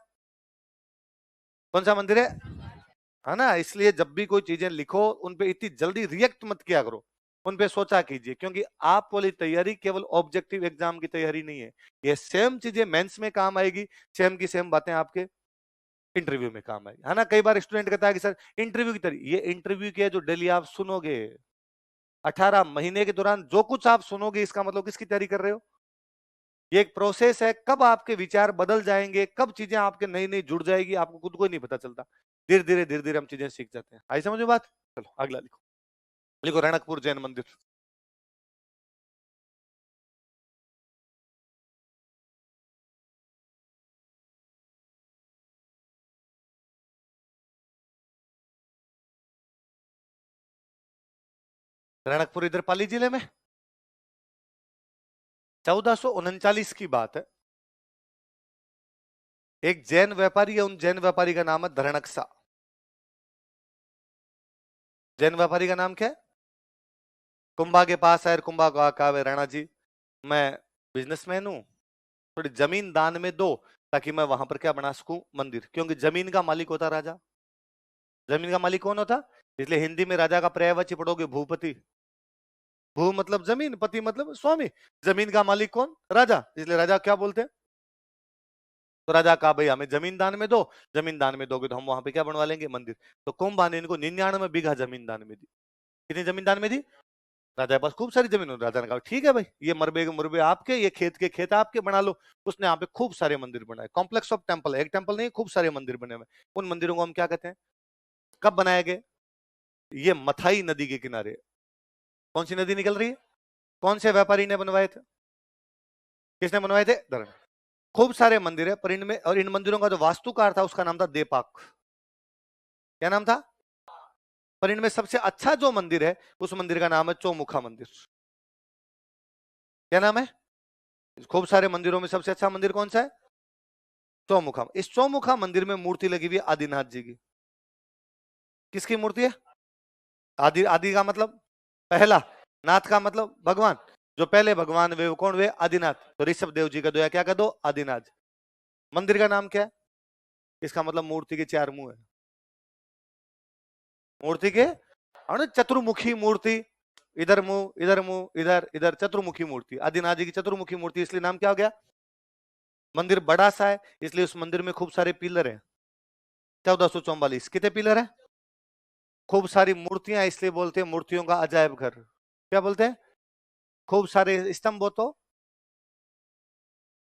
कौन सा मंदिर है ना। इसलिए जब भी कोई चीजें लिखो उन पे इतनी जल्दी रिएक्ट मत किया करो, उन पे सोचा कीजिए, क्योंकि आप वाली तैयारी केवल ऑब्जेक्टिव एग्जाम की तैयारी नहीं है, ये सेम चीजें मेंस में काम आएगी, सेम की सेम बातें आपके इंटरव्यू में काम आएगी, है ना। कई बार स्टूडेंट कहता है कि सर इंटरव्यू की तैयारी, ये इंटरव्यू की है जो डेली आप सुनोगे, 18 महीने के दौरान जो कुछ आप सुनोगे, इसका मतलब किसकी तैयारी कर रहे हो। ये एक प्रोसेस है, कब आपके विचार बदल जाएंगे, कब चीजें आपके नई नई जुड़ जाएगी, आपको खुद को ही नहीं पता चलता। धीरे धीरे हम चीजें सीख जाते हैं। आई समझ में बात। चलो अगला लिखो, लिखो रणकपुर जैन मंदिर। रणकपुर इधर पाली जिले में 1439 की बात है। एक जैन व्यापारी है, उन जैन व्यापारी का नाम है धरणकसा। जैन व्यापारी का नाम क्या है। कुंभा के पास है, कुंभा को कहा राणा जी मैं बिजनेसमैन हूं, थोड़ी जमीन दान में दो ताकि मैं वहां पर क्या बना सकूं, मंदिर। क्योंकि जमीन का मालिक होता राजा। जमीन का मालिक कौन होता, इसलिए हिंदी में राजा का पर्यायवाची पढ़ोगे भूपति। भू मतलब जमीन, पति मतलब स्वामी। जमीन का मालिक कौन, राजा, इसलिए राजा क्या बोलते हैं। तो राजा कहा भाई हमें जमीन दान में दो, जमीन दान में दोगे तो हम वहां पे क्या बनवा लेंगे, मंदिर। तो कुंभा ने इनको 99 बीघा जमीन दान में दी। कितनी जमीन दान में दी, राजा के पास खूब सारी जमीन। राजा ने कहा ठीक है भाई, ये मरबे के मुरबे आपके, ये खेत के खेत आपके, बना लो। उसने यहाँ पे खूब सारे मंदिर बनाए, कॉम्प्लेक्स ऑफ टेम्पल, एक टेम्पल नहीं खूब सारे मंदिर बने हुए। उन मंदिरों को हम क्या कहते हैं, कब बनाए गए, ये मथाई नदी के किनारे। कौन सी नदी निकल रही है, कौन से व्यापारी ने बनवाए थे, किसने बनवाए थे, धरण। खूब सारे मंदिर है, पर इनमें और इन मंदिरों का जो वास्तुकार था उसका नाम था देपाक। क्या नाम था, पर इनमें सबसे अच्छा जो मंदिर है उस मंदिर का नाम है चौमुखा मंदिर। क्या नाम है, खूब सारे मंदिरों में सबसे अच्छा मंदिर कौन सा है, चौमुखा। इस चौमुखा मंदिर में मूर्ति लगी हुई है आदिनाथ जी की। किसकी मूर्ति है, आदि, आदि का मतलब पहला, नाथ का मतलब भगवान। जो पहले भगवान वे वो कौन, वे आदिनाथ। तो ऋषभ देव जी का दो या क्या का दो, आदिनाथ। मंदिर का नाम क्या है, इसका मतलब मूर्ति के 4 मुंह है, मूर्ति के और चतुर्मुखी मूर्ति। इधर मुंह, इधर मुंह, इधर इधर, चतुर्मुखी मूर्ति, आदिनाथ जी की चतुर्मुखी मूर्ति, इसलिए नाम क्या हो गया। मंदिर बड़ा सा है, इसलिए उस मंदिर में खूब सारे पिलर हैं। 1444 कितने पिलर है, खूब सारी मूर्तियां, इसलिए बोलते हैं मूर्तियों का अजायब घर। क्या बोलते हैं, खूब सारे स्तंभ हो तो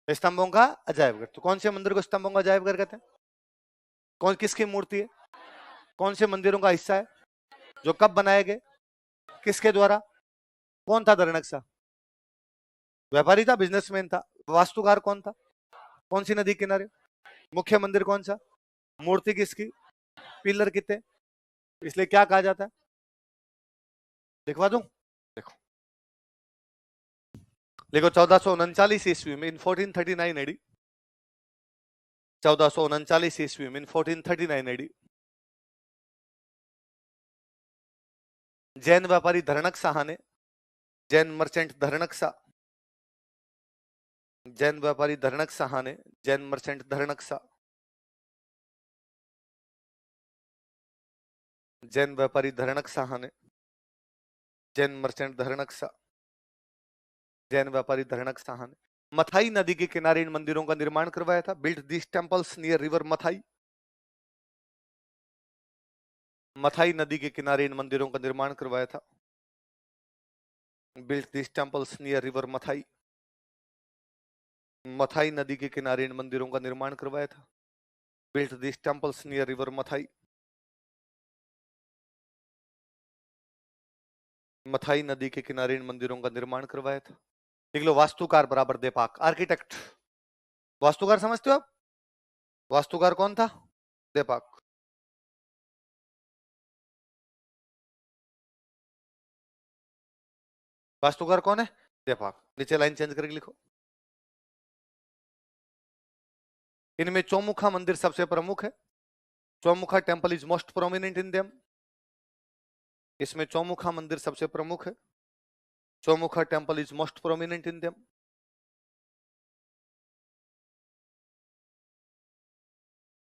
स्तंभों का अजायब घर। तो कौन से मंदिर को स्तंभों का अजायब घर कहते हैं, कौन किसकी मूर्ति है, कौन से मंदिरों का हिस्सा है, जो कब बनाए गए, किसके द्वारा, कौन था धरणकसा, व्यापारी था, बिजनेसमैन था। वास्तुकार कौन था, कौन सी नदी किनारे, मुख्य मंदिर कौन सा, मूर्ति किसकी, पिलर कितने, इसलिए क्या कहा जाता है। लिखवा दूं, देखो देखो 1439 ईस्वी में, इन 1439 एडी, 1439 ईस्वी में, इन 1439 एडी, जैन व्यापारी धरणक शाह ने, जैन मर्चेंट धरणक शाह, जैन व्यापारी धरणक शाह ने, जैन मर्चेंट धरणक शाह, जैन व्यापारी धरणक शाह ने, जैन मर्चेंट धरणक शाह, जैन व्यापारी धरणक शाह ने मथाई नदी के किनारे इन मंदिरों का निर्माण करवाया था। Built this temples near river Mathai. Mathai नदी के किनारे इन मंदिरों का निर्माण करवाया था। Built this temples near river Mathai. Mathai नदी के किनारे इन मंदिरों का निर्माण करवाया था। Built this temples near river Mathai. Mathai नदी के किनारे इन मंदिरों का निर्माण करवाया था? लिख लो, वास्तुकार बराबर देपाक, आर्किटेक्ट। वास्तुकार समझते हो आप? वास्तुकार कौन था? देपाक। वास्तुकार कौन है? देपाक। नीचे लाइन चेंज करके लिखो। इनमें चौमुखा मंदिर सबसे प्रमुख है। Chaumukha temple is most prominent in them. इसमें चौमुखा मंदिर सबसे प्रमुख है। Chaumukha temple is most prominent in them.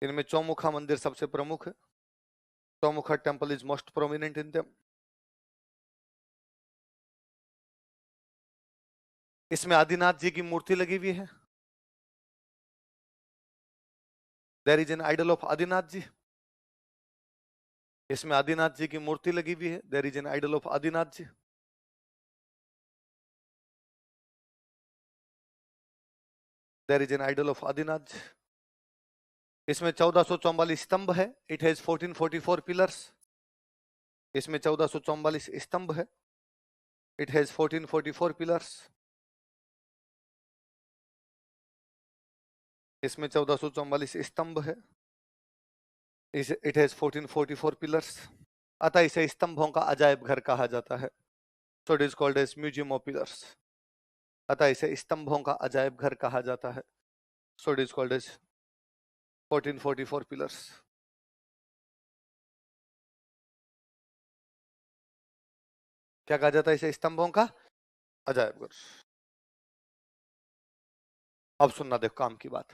इनमें चौमुखा मंदिर सबसे प्रमुख है। Chaumukha temple is most prominent in them. इसमें आदिनाथ जी की मूर्ति लगी हुई है। There is an idol of Adinath ji. इसमें आदिनाथ जी की मूर्ति लगी हुई है। There is an idol of Adinath ji. There is an idol of Adinath ji. इसमें 1444 स्तंभ है। It has 1444 pillars. इसमें 1444 स्तंभ है। It has 1444 pillars. इसमें 1444 स्तंभ है। It has 1444 pillars. अतः इसे स्तंभों का अजायब घर कहा जाता है। So it is called as museum of pillars. अतः इसे स्तंभों का अजायब घर कहा जाता है। So it is called as 1444 pillars. क्या कहा जाता है इसे? स्तंभों का अजायब घर। अब सुनना, देखो काम की बात।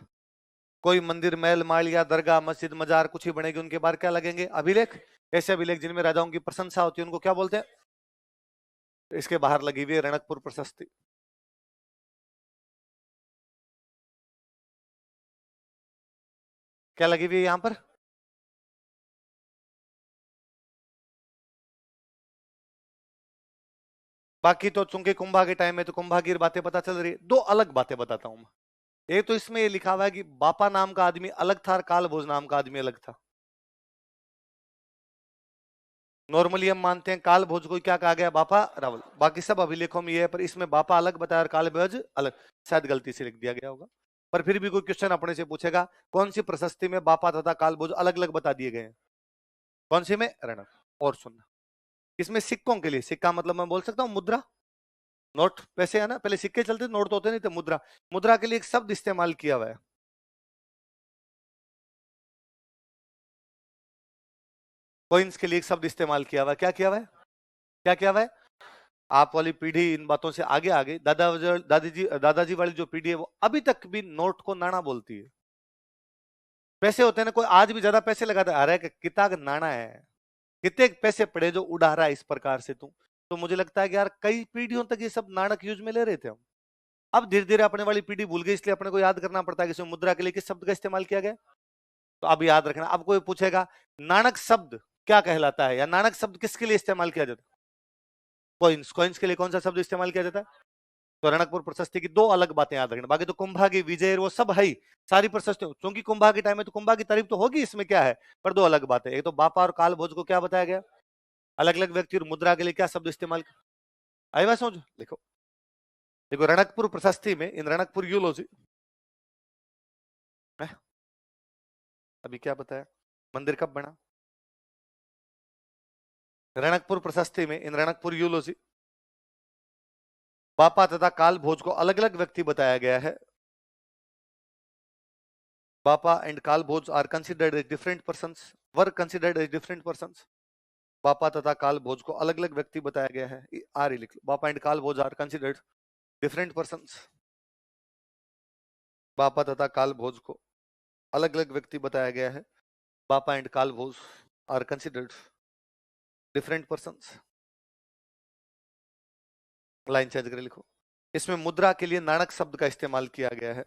कोई मंदिर, महल, माल या दरगाह, मस्जिद, मजार कुछ ही बनेगी, उनके बाहर क्या लगेंगे? अभिलेख। ऐसे अभिलेख जिनमें राजाओं की प्रशंसा होती है उनको क्या बोलते हैं? इसके बाहर लगी हुई है रणकपुर प्रशस्ति। क्या लगी हुई है यहां पर? बाकी तो चूंकि कुंभा के टाइम में तो कुंभा की बातें पता चल रही है। दो अलग बातें बताता हूं मैं। एक तो इसमें ये लिखा हुआ है कि बापा नाम का आदमी अलग था और कालभोज नाम का आदमी अलग था। नॉर्मली हम मानते हैं कालभोज को क्या कहा गया? बापा रावल। बाकी सब अभिलेखों में ये है, पर इसमें बापा अलग बताया और कालभोज अलग। शायद गलती से लिख दिया गया होगा, पर फिर भी कोई क्वेश्चन अपने से पूछेगा कौन सी प्रशस्ति में बापा तथा कालभोज अलग अलग बता दिए गए हैं? कौन सी में? रणक। और सुनना, इसमें सिक्कों के लिए, सिक्का मतलब मैं बोल सकता हूँ मुद्रा, नोट, पैसे है ना, पहले सिक्के चलते, नोट तो होते नहीं थे। मुद्रा, मुद्रा के लिए एक शब्द इस्तेमाल किया हुआ है। कॉइन्स के लिए एक शब्द इस्तेमाल किया हुआ है। क्या किया हुआ है? क्या किया हुआ है? आप वाली पीढ़ी इन बातों से आगे आ गई। दादाजी वाली जो पीढ़ी है वो अभी तक भी नोट को नाणा बोलती है। पैसे होते हैं ना, कोई आज भी ज्यादा पैसे लगाता है, अरे कितना का नाणा है, कितने पैसे पड़े जो उड़ा रहा है इस प्रकार से तू। तो मुझे लगता है कि यार कई पीढ़ियों तक ये सब नाणक यूज में ले रहे थे हम। अब धीरे धीरे अपने वाली पीढ़ी भूल गई, इसलिए अपने को याद करना पड़ता है कि इसमें मुद्रा के लिए किस शब्द का इस्तेमाल किया गया। तो अब याद रखना। अब कोई पूछेगा नाणक शब्द क्या कहलाता है, या नाणक शब्द किसके लिए इस्तेमाल किया जाता है? कॉइन्स। कॉइन्स के लिए कौन सा शब्द इस्तेमाल किया जाता है? तो रणकपुर प्रशस्ति की दो अलग बातें याद रखना। बाकी तो कुंभा की विजय वो सब है ही, सारी प्रशस्ति, क्योंकि कुंभा के टाइम में तो कुंभा की तारीफ तो होगी, इसमें क्या है, पर दो अलग बातें। एक तो बापा और काल भोज को क्या बताया गया, अलग अलग व्यक्ति, और मुद्रा के लिए क्या शब्द इस्तेमाल। आई बात समझ? लिखो, देखो रणकपुर प्रशस्ति में, इन रणकपुर यूलॉजी, अभी क्या बताया, मंदिर कब बना? रणकपुर प्रशस्ति में इन रणकपुर यूलॉजी बापा तथा काल भोज को अलग अलग व्यक्ति बताया गया है। Bappa and Kal Bhoj are considered as different persons, were considered as different persons. Bappa तथा काल भोज को अलग अलग व्यक्ति बताया गया है। आर ही लिख लो, बापा and Kal Bhoj are considered different persons. Bappa तथा काल भोज को अलग अलग व्यक्ति बताया गया है। Bappa and Kal Bhoj are considered different persons. Line change कर लिखो। इसमें मुद्रा के लिए नाणक शब्द का इस्तेमाल किया गया है।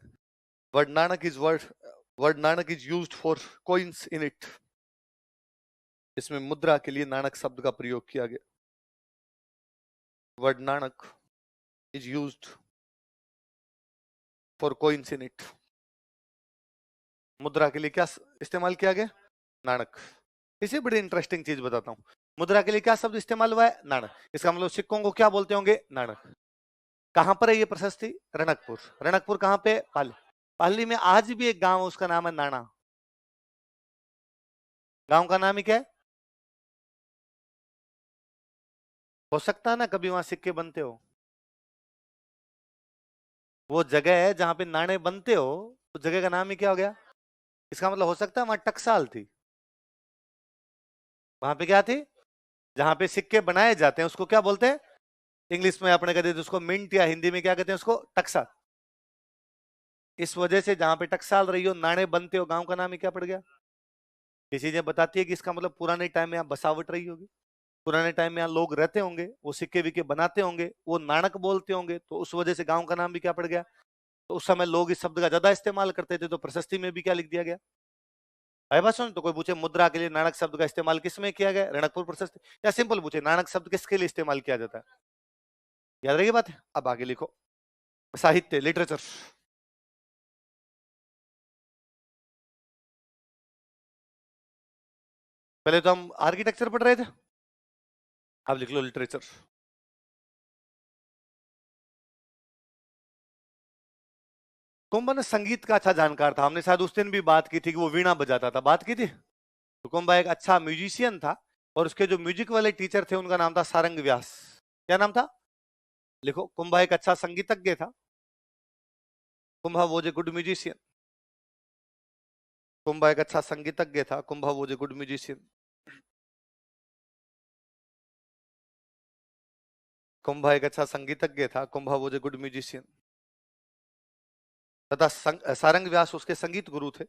Word nanak is word nanak is used for coins in it. इसमें मुद्रा के लिए नाणक शब्द का प्रयोग किया गया। Word nanak is used for coins in it. मुद्रा के लिए क्या इस्तेमाल किया गया? नाणक। इसे बड़ी इंटरेस्टिंग चीज बताता हूं। मुद्रा के लिए क्या शब्द इस्तेमाल हुआ है? नाणक। इसका मतलब सिक्कों को क्या बोलते होंगे? नाणक। कहां पर है ये प्रशस्ति? रणकपुर। रणकपुर कहां पे? पाली। पाली में आज भी एक गांव, उसका नाम है नाना। गांव का नाम ही क्या है? हो सकता है ना कभी वहां सिक्के बनते हो, वो जगह है जहां पे नाणे बनते हो, उस जगह का नाम ही क्या हो गया? इसका मतलब हो सकता है वहां टकसाल थी। वहां पे क्या थी? जहां पे सिक्के बनाए जाते हैं उसको क्या बोलते हैं? इंग्लिश में अपने कहते थे उसको मिंट, या हिंदी में क्या कहते हैं उसको? टकसाल। इस वजह से जहां पे टकसाल रही हो, नाणे बनते हो, गांव का नाम ही क्या पड़ गया? ये चीजें बताती है कि इसका मतलब पुराने टाइम में यहाँ बसावट रही होगी, पुराने टाइम में यहाँ लोग रहते होंगे, वो सिक्के विक्के बनाते होंगे, वो नाणक बोलते होंगे, तो उस वजह से गांव का नाम भी क्या पड़ गया? तो उस समय लोग इस शब्द का ज्यादा इस्तेमाल करते थे, तो प्रशस्ति में भी क्या लिख दिया गया? है बात सुन। तो कोई पूछे मुद्रा के लिए नाणक शब्द का इस्तेमाल किस में किया गया? रणकपुर प्रशस्ति। या सिंपल पूछे नाणक शब्द किसके लिए इस्तेमाल किया जाता है? याद रही बात है। अब आगे लिखो, साहित्य, लिटरेचर। पहले तो हम आर्किटेक्चर पढ़ रहे थे, अब लिख लो लिटरेचर। कुंभा संगीत का अच्छा जानकार था, हमने शायद उस दिन भी बात की थी कि वो वीणा बजाता था, बात की थी। तो कुंभा एक अच्छा म्यूजिशियन था, और उसके जो म्यूजिक वाले टीचर थे उनका नाम था सारंग व्यास। क्या नाम था? लिखो, कुंभा एक अच्छा संगीतज्ञ था। Kumbha was a good musician. Kumbha एक अच्छा संगीतज्ञ था। Kumbha was a good musician. Kumbha एक अच्छा संगीतज्ञ था। Kumbha was a good musician. तथा सारंग व्यास उसके संगीत गुरु थे।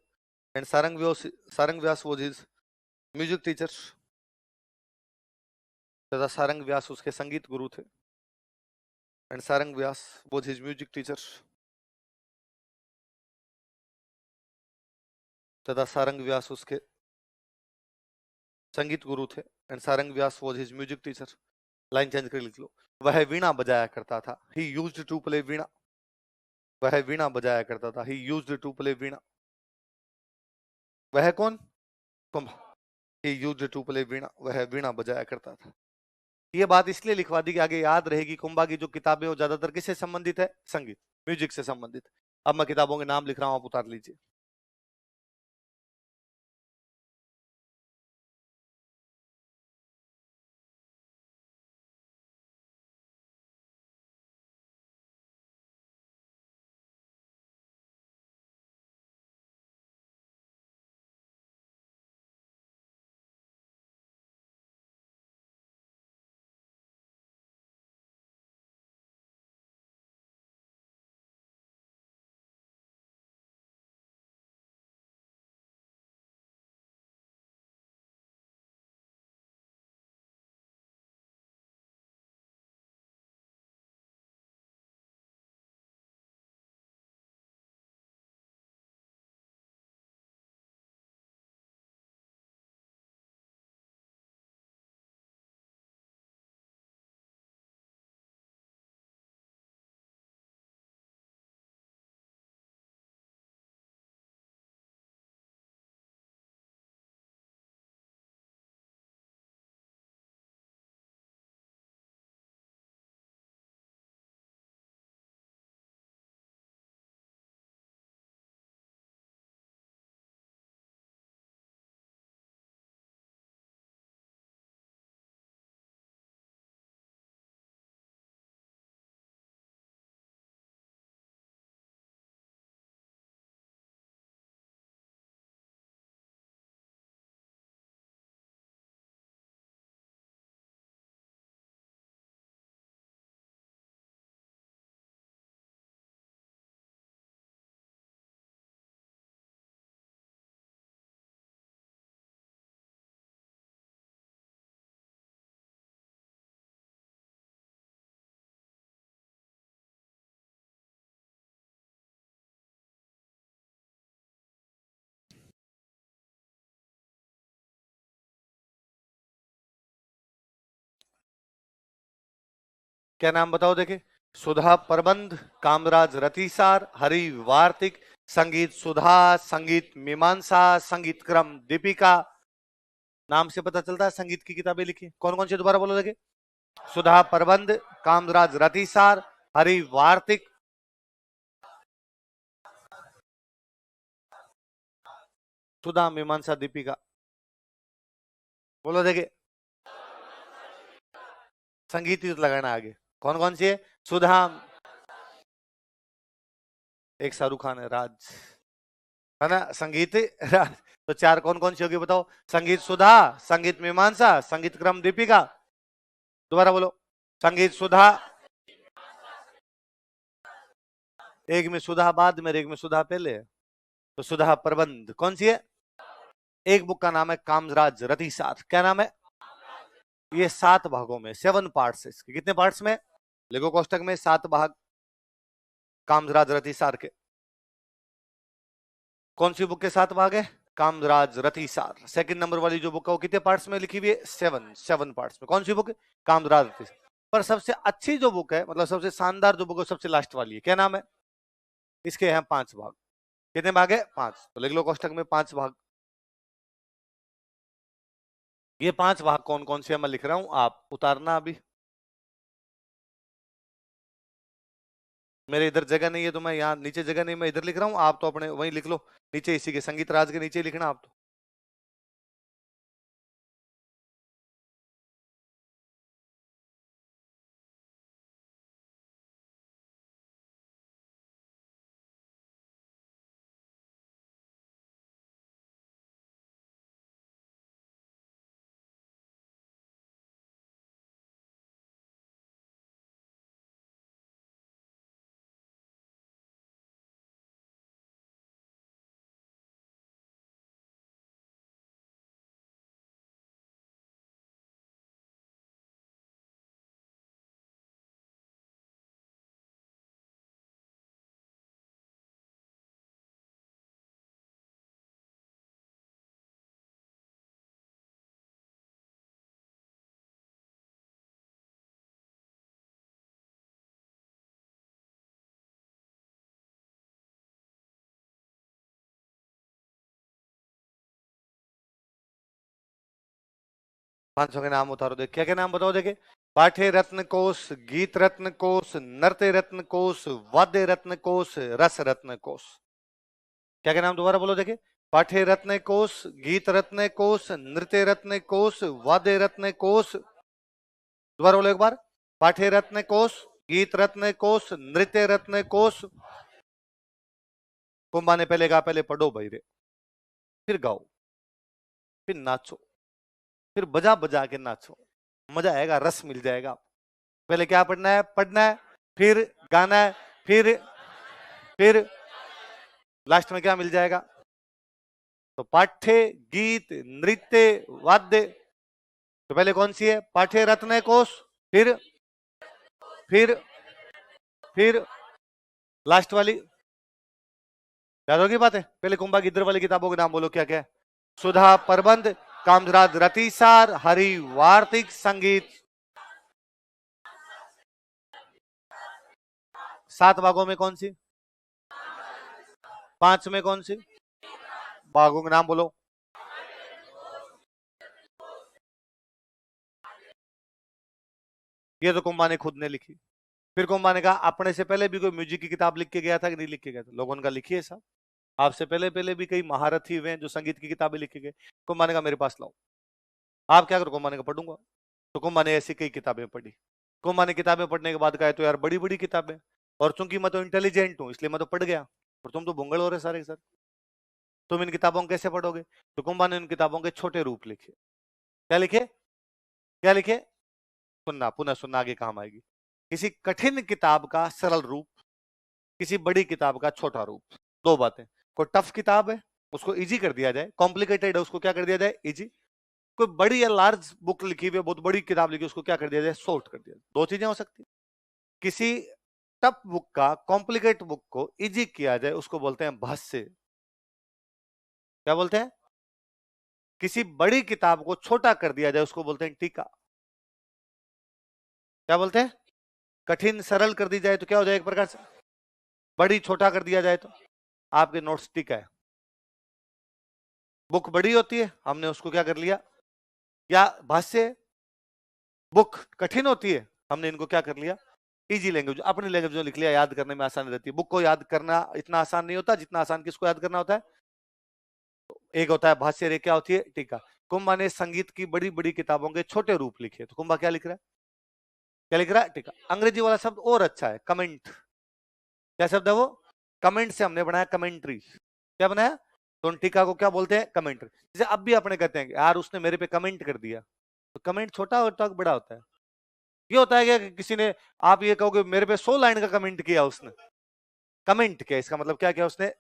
And Sarang Vyas was his music teacher. तथा सारंग व्यास उसके संगीत गुरु थे। And Sarang Vyas was his music teacher. तथा सारंग व्यास उसके संगीत गुरु थे। And Sarang Vyas was his music teacher. Line change कर लिख लो, वह वीणा बजाया करता था। ही यूज्ड टू प्ले वीणा। वह वीणा बजाया करता था। ही यूज्ड टू प्ले वीणा। वह कौन? कुंभ। ही यूज्ड टू प्ले वीणा। वह वीणा बजाया करता था। ये बात इसलिए लिखवा दी कि आगे याद रहेगी। कुंभा की जो किताबें वो ज्यादातर किससे संबंधित है? संगीत, म्यूजिक से संबंधित। अब मैं किताबों के नाम लिख रहा हूं, आप उतार लीजिए। क्या नाम बताओ देखे? सुधा प्रबंध, कामराज रतिसार, हरि वार्तिक, संगीत सुधा, संगीत मीमांसा, संगीत क्रम दीपिका, नाम से पता चलता है संगीत की किताबें लिखी कौन कौन सी, दोबारा बोलो देखिए। सुधा प्रबंध, कामराज रतिसार, हरि वार्तिक, सुधा मीमांसा दीपिका, बोलो देखिए। संगीत ही तो लगाना आगे, कौन कौन सी है? सुधा, एक शाहरुख खान है, राज, है ना, संगीत राज। तो चार कौन कौन सी होगी बताओ? संगीत सुधा, संगीत मीमांसा, संगीत क्रम दीपिका, दोबारा बोलो। संगीत सुधा, एक में सुधा बाद में, एक में सुधा पहले, तो सुधा प्रबंध कौन सी है? एक बुक का नाम है कामराज रतिसार, क्या नाम है? ये 7 भागों में, 7 पार्ट्स है इसके। कितने पार्ट्स में? लिखो कोष्टक में 7 भाग कामराज रतिसार के। कौन सी बुक के 7 भाग है? कामराज रतिसार। सेकंड नंबर वाली जो बुक है वो कितने पार्ट्स में लिखी हुई है? 7 पार्ट्स में। कौन सी बुक? कामराज रतिसार। पर सबसे अच्छी जो बुक है, मतलब सबसे शानदार जो बुक है, सबसे लास्ट वाली है, क्या नाम है? इसके हैं 5 भाग। कितने भाग है? 5। तो लिख लो कोष्टक में 5 भाग। ये 5 भाग कौन कौन से मैं लिख रहा हूं, आप उतारना अभी। मेरे इधर जगह नहीं है तो मैं यहाँ नीचे जगह नहीं, मैं इधर लिख रहा हूँ, आप तो अपने वहीं लिख लो नीचे, इसी के संगीत राज के नीचे लिखना आप तो। पांचों के नाम उतारो देख, क्या क्या नाम बताओ देखे। पाठ्य रत्न कोश, गीत रत्न कोश, नृत्य रत्न कोश, वाद्य रत्न कोश, रस रत्न कोश। क्या क्या नाम दोबारा बोलो देखे। पाठ्य रत्न कोश, गीत रत्न कोश, नृत्य रत्न कोश, वाद्य रत्न कोश, दोबारा बोलो एक बार। पाठ्य रत्न कोश, गीत रत्न कोश, नृत्य रत्न कोश। कुंभा ने पहले कहा पहले पढ़ो भाई रे, फिर गाओ, फिर नाचो, फिर बजा बजा के नाचो, मजा आएगा, रस मिल जाएगा। पहले क्या पढ़ना है? पढ़ना है, फिर गाना है, फिर लास्ट में क्या मिल जाएगा? तो पाठ्य, गीत, नृत्य, वाद्य। तो पहले कौन सी है? पाठ्य रत्न कोश, फिर फिर फिर लास्ट वाली। याद होगी बात है? पहले कुंभा की इधर वाली किताबों के नाम बोलो, क्या क्या है? सुधा प्रबंध, कामराज रतिसार, हरि वार्तिक, संगीत। 7 भागों में कौन सी? 5 में कौन सी? भागों के नाम बोलो। ये तो कुंभा ने खुद ने लिखी। फिर कुंभा ने कहा अपने से पहले भी कोई म्यूजिक की किताब लिख के गया था कि नहीं लिख के गया था? लोगों का लिखी है साहब, आपसे पहले पहले भी कई महारथी हुए हैं जो संगीत की किताबें लिख के गए। कुंभा ने कहा मेरे पास लाओ। आप क्या करो? कुंभा ने कहा पढ़ूंगा। तो कुंभा ने ऐसी कई किताबें पढ़ी। कुंभा ने किताबें पढ़ने के बाद कहा तो यार बड़ी बड़ी किताबें, और चूंकि मैं तो इंटेलिजेंट हूं इसलिए मैं तो पढ़ गया, और तुम तो भुंगल हो रहे सारे सर, तुम इन किताबों को कैसे पढ़ोगे? तो कुंभा ने इन किताबों के छोटे रूप लिखे। क्या लिखे? क्या लिखे? सुनना, पुनः सुनना, आगे काम आएगी। किसी कठिन किताब का सरल रूप, किसी बड़ी किताब का छोटा रूप। 2 बातें। कोई टफ किताब है उसको इजी कर दिया जाए, कॉम्प्लिकेटेड है उसको क्या कर दिया जाए? इजी। कोई बड़ी या लार्ज बुक लिखी हुई है, बहुत बड़ी किताब लिखी, उसको क्या कर दिया जाए? शॉर्ट कर दिया जाए। 2 चीजें हो सकती है। किसी टफ बुक का, कॉम्प्लिकेट बुक को इजी किया जाए उसको बोलते हैं भाष्य। क्या बोलते हैं? किसी बड़ी किताब को छोटा कर दिया जाए उसको बोलते हैं टीका। क्या बोलते हैं? कठिन सरल कर दी जाए तो क्या हो जाए? एक प्रकार से बड़ी छोटा कर दिया जाए तो आपके नोट्स टीका है। बुक बड़ी होती है, हमने उसको क्या कर लिया? या भाष्य? बुक कठिन होती है, हमने इनको क्या कर लिया, इजी लैंग्वेज, अपनी लैंग्वेज में लिख लिया, याद करने में आसानी रहती है। बुक को याद करना इतना आसान नहीं होता जितना आसान किसको याद करना होता है। एक होता है भाष्य, एक क्या होती है, टीका। कुंभा ने संगीत की बड़ी बड़ी किताबों के छोटे रूप लिखे, तो कुंभा क्या लिख रहा है, क्या लिख रहा है, टीका। अंग्रेजी वाला शब्द और अच्छा है, कमेंट। क्या शब्द है वो, कमेंट से हमने बनाया कमेंट्री। क्या बनाया, तो उन टीका को क्या बोलते हैं, कमेंट्री। जैसे अब भी अपने कहते हैं यार उसने मेरे पे कमेंट कर दिया, तो कमेंट छोटा होता है बड़ा होता है। ये होता है कि किसी ने, आप ये कहोगे मेरे पे 100 लाइन का कमेंट किया उसने, कमेंट किया इसका मतलब क्या किया उसने,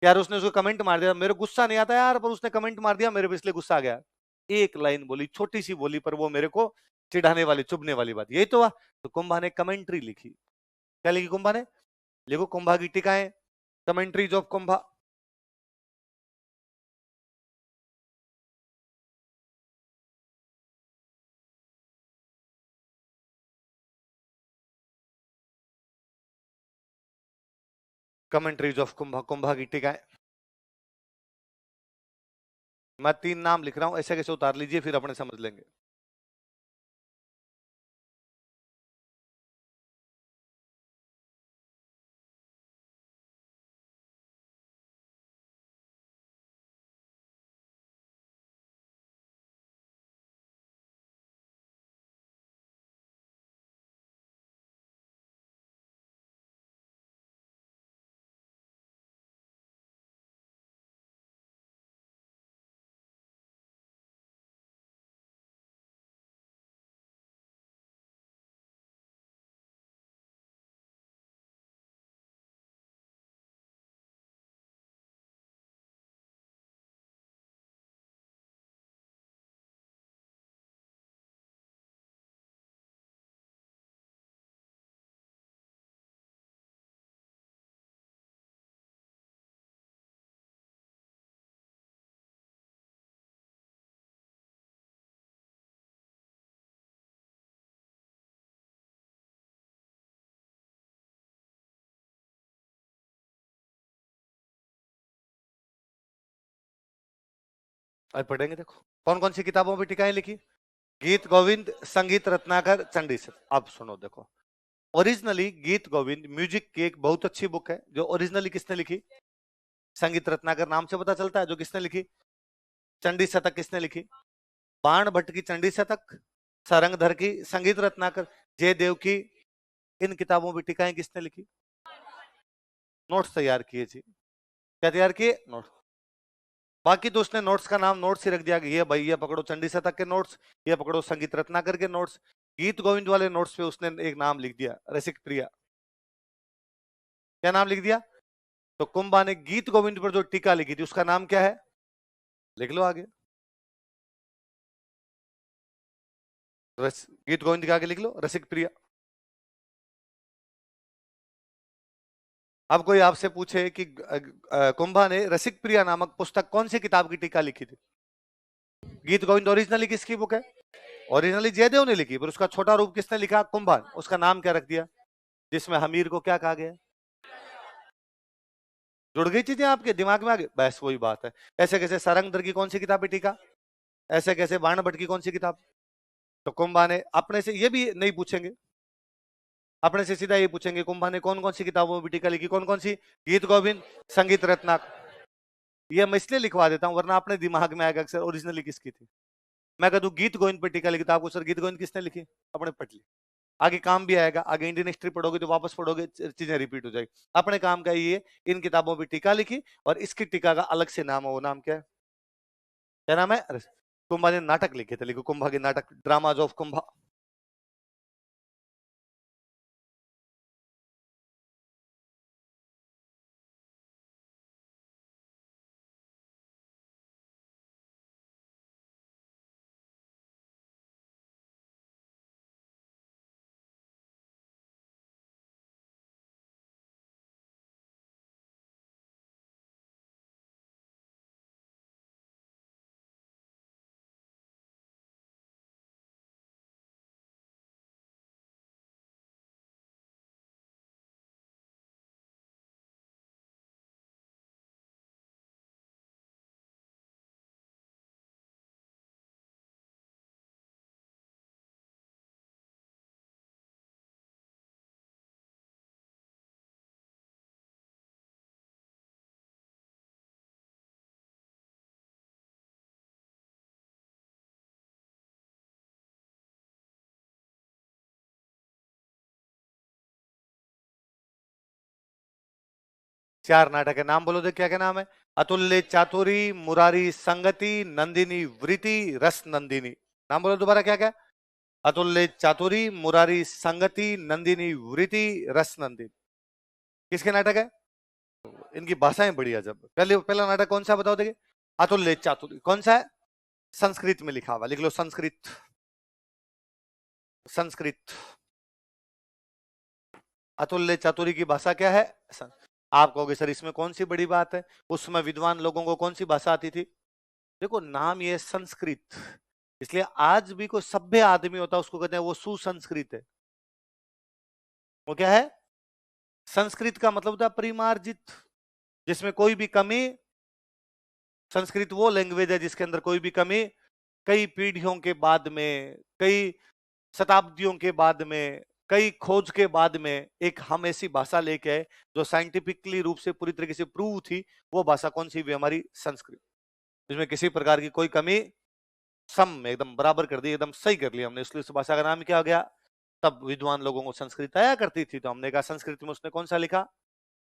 यार उसने उसको कमेंट मार दिया, मेरे गुस्सा नहीं आता यार, पर उसने कमेंट मार दिया मेरे पे इसलिए गुस्सा आ गया। एक लाइन बोली, छोटी सी बोली, पर वो मेरे को चिढ़ाने वाली, चुभने वाली बात, यही तो हुआ। तो कुंभा ने कमेंट्री लिखी। क्या लिखी कुंभा ने, लिखो कुंभा की टीकाएं, commentaries of Kumbha. Commentaries of Kumbha, Kumbha की टीकाएं। मैं 3 नाम लिख रहा हूं, ऐसे कैसे उतार लीजिए, फिर अपने समझ लेंगे। अब पढ़ेंगे, देखो कौन कौन सी किताबों में टीकाएं लिखी। गीत गोविंद, संगीत रत्नाकर, चंडी सत। अब सुनो देखो, ओरिजिनली गीत गोविंद म्यूजिक की एक बहुत अच्छी बुक है, जो ओरिजिनली किसने लिखी, संगीत रत्नाकर नाम से पता चलता है, जो किसने लिखी। चंडी शतक किसने लिखी, बाण भट्ट की चंडी शतक, सारंगधर की संगीत रत्नाकर, जयदेव की। इन किताबों की टीकाएं किसने लिखी, नोट्स तैयार किए जी। क्या तैयार किए, नोट्स। बाकी तो उसने नोट्स का नाम नोट्स ही रख दिया कि ये भाई ये पकड़ो चंडी शतक के नोट्स, ये पकड़ो संगीत रत्नाकर के नोट्स। गीत गोविंद वाले नोट्स पे उसने एक नाम लिख दिया, रसिक प्रिया। क्या नाम लिख दिया, तो कुंभा ने गीत गोविंद पर जो टीका लिखी थी उसका नाम क्या है, लिख लो आगे। गीत गोविंद के आगे लिख लो रसिक प्रिया। अब कोई आपसे पूछे कि कुंभा ने रसिक प्रिया नामक पुस्तक कौन सी किताब की टीका लिखी थी। गीत गोविंद ओरिजिनली किसकी बुक है, ओरिजिनली जयदेव ने लिखी, पर उसका छोटा रूप किसने लिखा, कुंभा। उसका नाम क्या रख दिया, जिसमें हमीर को क्या कहा गया। जुड़ गई चीजें आपके दिमाग में, आगे बस वही बात है। ऐसे कैसे सारंगधर की कौन सी किताब है टीका, ऐसे कैसे बाण भट्ट की कौन सी किताब। तो कुंभा ने अपने से ये भी नहीं पूछेंगे, अपने से सीधा ये पूछेंगे कुंभा ने कौन कौन सी किताबों में टीका लिखी, कौन कौन सी, गीत गोविंद, संगीत रत्नाकर। ये मैं इसलिए लिखवा देता हूं, वरना अपने दिमाग में आएगा अक्सर ओरिजिनली किसकी थी। मैं कह दूं गीत गोविंद पर टीका लिखी, तो आपको सर गीत गोविंद किसने लिखी, अपने पढ़ ली। आगे काम भी आएगा, आगे इंडियन हिस्ट्री पढ़ोगे तो वापस पढ़ोगे, चीजें रिपीट हो जाएगी। अपने काम का ये, इन किताबों में टीका लिखी, और इसकी टीका का अलग से नाम है, वो नाम क्या है, क्या नाम है, कुंभा ने नाटक लिखे थे, लिखो कुंभा के नाटक, ड्रामाज ऑफ कुंभा। 4 नाटक है, नाम बोलो दे, क्या क्या नाम है? अतुल्य चातुरी, मुरारी संगति, नंदिनी वृत्ति, रस नंदिनी। नाम बोलो दोबारा, क्या क्या? अतुल्य चातुरी, मुरारी संगति, नंदिनी वृत्ति, रस नंदिनी। किसके नाटक है? इनकी भाषाएं बड़ी अजब। पहले पहला नाटक कौन सा बताओ देखिए? अतुल्य चातुरी कौन सा है? संस्कृत में लिखा हुआ, लिख लो संस्कृत। संस्कृत। अतुल्य चातुरी की भाषा क्या है? आप कहोगे सर इसमें कौन सी बड़ी बात है, उसमें विद्वान लोगों को कौन सी भाषा आती थी? देखो नाम ये संस्कृत, इसलिए आज भी कोई सभ्य आदमी होता है उसको कहते हैं वो सुसंस्कृत है। वो क्या है? संस्कृत का मतलब होता है परिमार्जित, जिसमें कोई भी कमी। संस्कृत वो लैंग्वेज है जिसके अंदर कोई भी कमी कई पीढ़ियों के बाद में, कई शताब्दियों के बाद में, कई खोज के बाद में एक हम ऐसी भाषा लेके आए जो साइंटिफिकली रूप से पूरी तरीके से प्रूव थी। वो भाषा कौन सी भी? हमारी संस्कृत, जिसमें किसी प्रकार की कोई कमी, सम में एकदम बराबर कर दी, एकदम सही कर लिया हमने, इसलिए उस भाषा का नाम क्या हो गया? तब विद्वान लोगों को संस्कृत आया करती थी, तो हमने कहा संस्कृत में उसने कौन सा लिखा?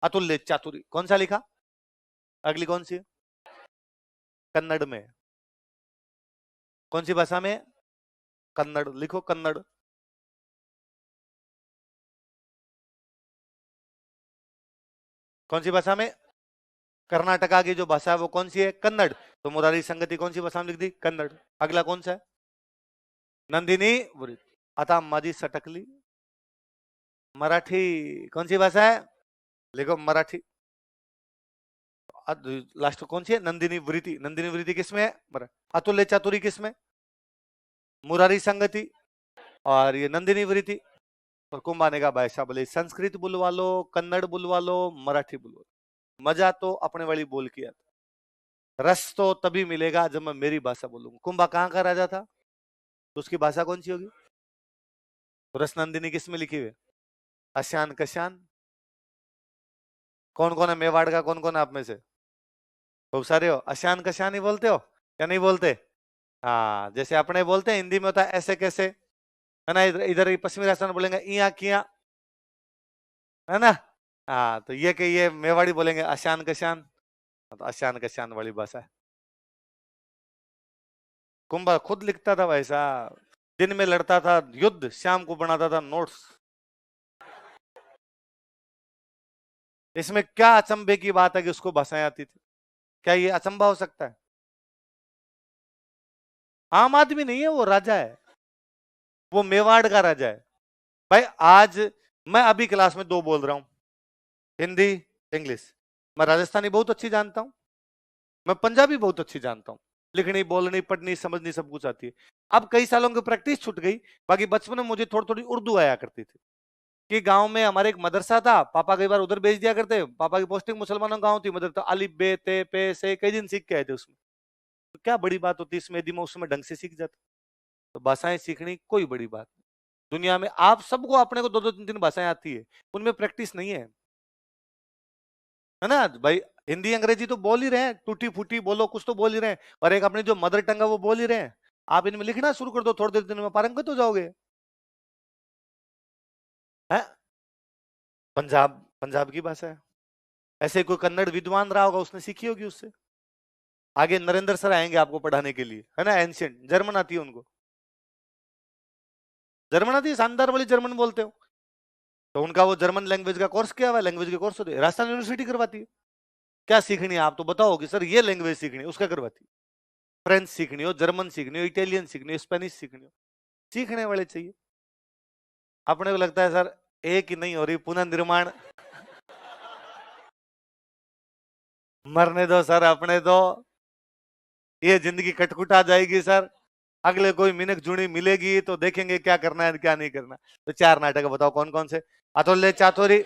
अतुल्य चातुरी। कौन सा लिखा? अगली कौन सी है? कन्नड़ में। कौन सी भाषा में? कन्नड़। लिखो कन्नड़। कौन सी भाषा में? कर्नाटका की जो भाषा है वो कौन सी है? कन्नड़। तो मुरारी संगति कौन सी भाषा में लिख दी? कन्नड़। अगला कौन सा है? नंदिनी वृत्ति। आता माझी सटकली। मराठी। कौन सी भाषा है? लिखो मराठी। लास्ट कौन सी है? नंदिनी वृत्ति। नंदिनी वृत्ति किसमें है? अतुल्य चातुरी किसमें? मुरारी संगति। और ये नंदिनी वृत्ति। और कुंभाने का भाई साहब बोले संस्कृत बुलवा लो, कन्नड़ बुलवा लो, मराठी बुलवा लो, मजा तो अपने वाली बोल किया था। रस तो तभी मिलेगा जब मैं मेरी भाषा बोलूंगा। कुंभा कहाँ का राजा था, तो उसकी भाषा कौन सी होगी? तो रस नंदिनी किस में लिखी हुई? अशान कशान। कौन कौन है मेवाड़ का? कौन कौन है आप में से? खूब सारे हो। अशान कशान ही बोलते हो या नहीं बोलते? हाँ, जैसे अपने बोलते हैं हिंदी में होता है ऐसे कैसे, है ना? इधर इधर पश्चिमी राजस्थान बोलेंगे इया किया, है ना? हाँ, तो ये कि ये मेवाड़ी बोलेंगे अशान कशान। तो अशान कशान वाली भाषा है। कुंभा खुद लिखता था वैसा, दिन में लड़ता था युद्ध, शाम को बनाता था नोट्स। इसमें क्या अचंभे की बात है कि उसको भाषाएं आती थी? क्या ये अचंभा हो सकता है? आम आदमी नहीं है, वो राजा है, वो मेवाड़ का राजा है। भाई आज मैं अभी क्लास में दो बोल रहा हूं, हिंदी, इंग्लिश। मैं राजस्थानी बहुत अच्छी जानता हूं, मैं पंजाबी बहुत अच्छी जानता हूं, लिखनी बोलनी पढ़नी समझनी सब कुछ आती है। अब कई सालों की प्रैक्टिस छूट गई, बाकी बचपन में मुझे थोड़ी थोड़ी उर्दू आया करती थी। कि गांव में हमारे एक मदरसा था, पापा कई बार उधर भेज दिया करते, पापा की पोस्टिंग मुसलमानों गांव थी, मदर तो अलिफ बे ते पे से कई दिन सीख के आए थे उसमें। तो क्या बड़ी बात होती इसमें, यदि मैं उसमें ढंग से सीख जाता। तो भाषाएं सीखनी कोई बड़ी बात नहीं। दुनिया में आप सबको अपने को दो दो तीन तीन भाषाएं आती है, उनमें प्रैक्टिस नहीं है ना भाई? हिंदी अंग्रेजी तो बोल ही रहे हैं, टूटी फूटी बोलो कुछ तो बोल ही रहे हैं, और एक अपनी जो मदर टंग है वो बोल ही रहे हैं। आप इनमें लिखना शुरू कर दो, थोड़ी देर दिन में पारंगत हो जाओगे। है? पंजाब, पंजाब की भाषा है। ऐसे कोई कन्नड़ विद्वान रहा होगा, उसने सीखी होगी उससे। आगे नरेंद्र सर आएंगे आपको पढ़ाने के लिए, है ना? एंशियंट जर्मन आती है उनको, जर्मन आती है, शानदार वाली जर्मन बोलते हो। तो उनका वो जर्मन लैंग्वेज का कोर्स किया हुआ, लैंग्वेज के कोर्स होते हैं, राजस्थान यूनिवर्सिटी करवाती है। क्या सीखनी है आप तो बताओ कि सर ये लैंग्वेज सीखनी है, उसका करवाती है। फ्रेंच सीखनी हो, जर्मन सीखनी हो, इटालियन सीखनी हो, स्पेनिश सीखनी हो, सीखने वाले चाहिए। अपने को लगता है सर एक ही नहीं हो रही, पुनर्निर्माण। मरने दो सर अपने तो, ये जिंदगी कटकुटा जाएगी सर। अगले कोई मिनक जुड़ी मिलेगी तो देखेंगे क्या करना है क्या नहीं करना। तो 4 नाटक बताओ कौन कौन से? अतुल्य चातुरी,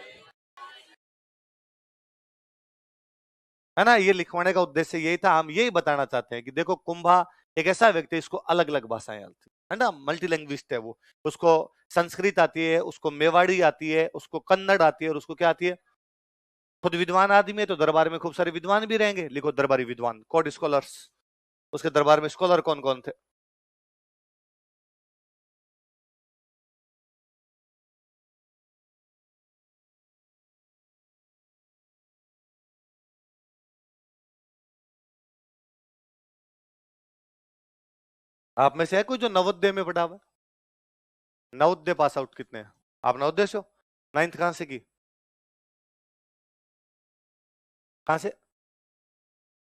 है ना? ये लिखवाने का उद्देश्य यही था, हम यही बताना चाहते हैं कि देखो कुंभा एक ऐसा व्यक्ति है, इसको अलग अलग भाषाएं आती है ना? मल्टी लैंग्विस्ट है वो। उसको संस्कृत आती है, उसको मेवाड़ी आती है, उसको कन्नड़ आती है, और उसको क्या आती है? खुद विद्वान आदमी है तो दरबार में खूब सारे विद्वान भी रहेंगे, लिखो दरबारी विद्वान, कोर्ट स्कॉलर्स। उसके दरबार में स्कॉलर कौन कौन थे? आप में से है कोई जो नवोदय में पढ़ा हुआ है? नवोदय पास आउट कितने हैं? आप नवोदय से हो? 9th कहां से की? कहां से?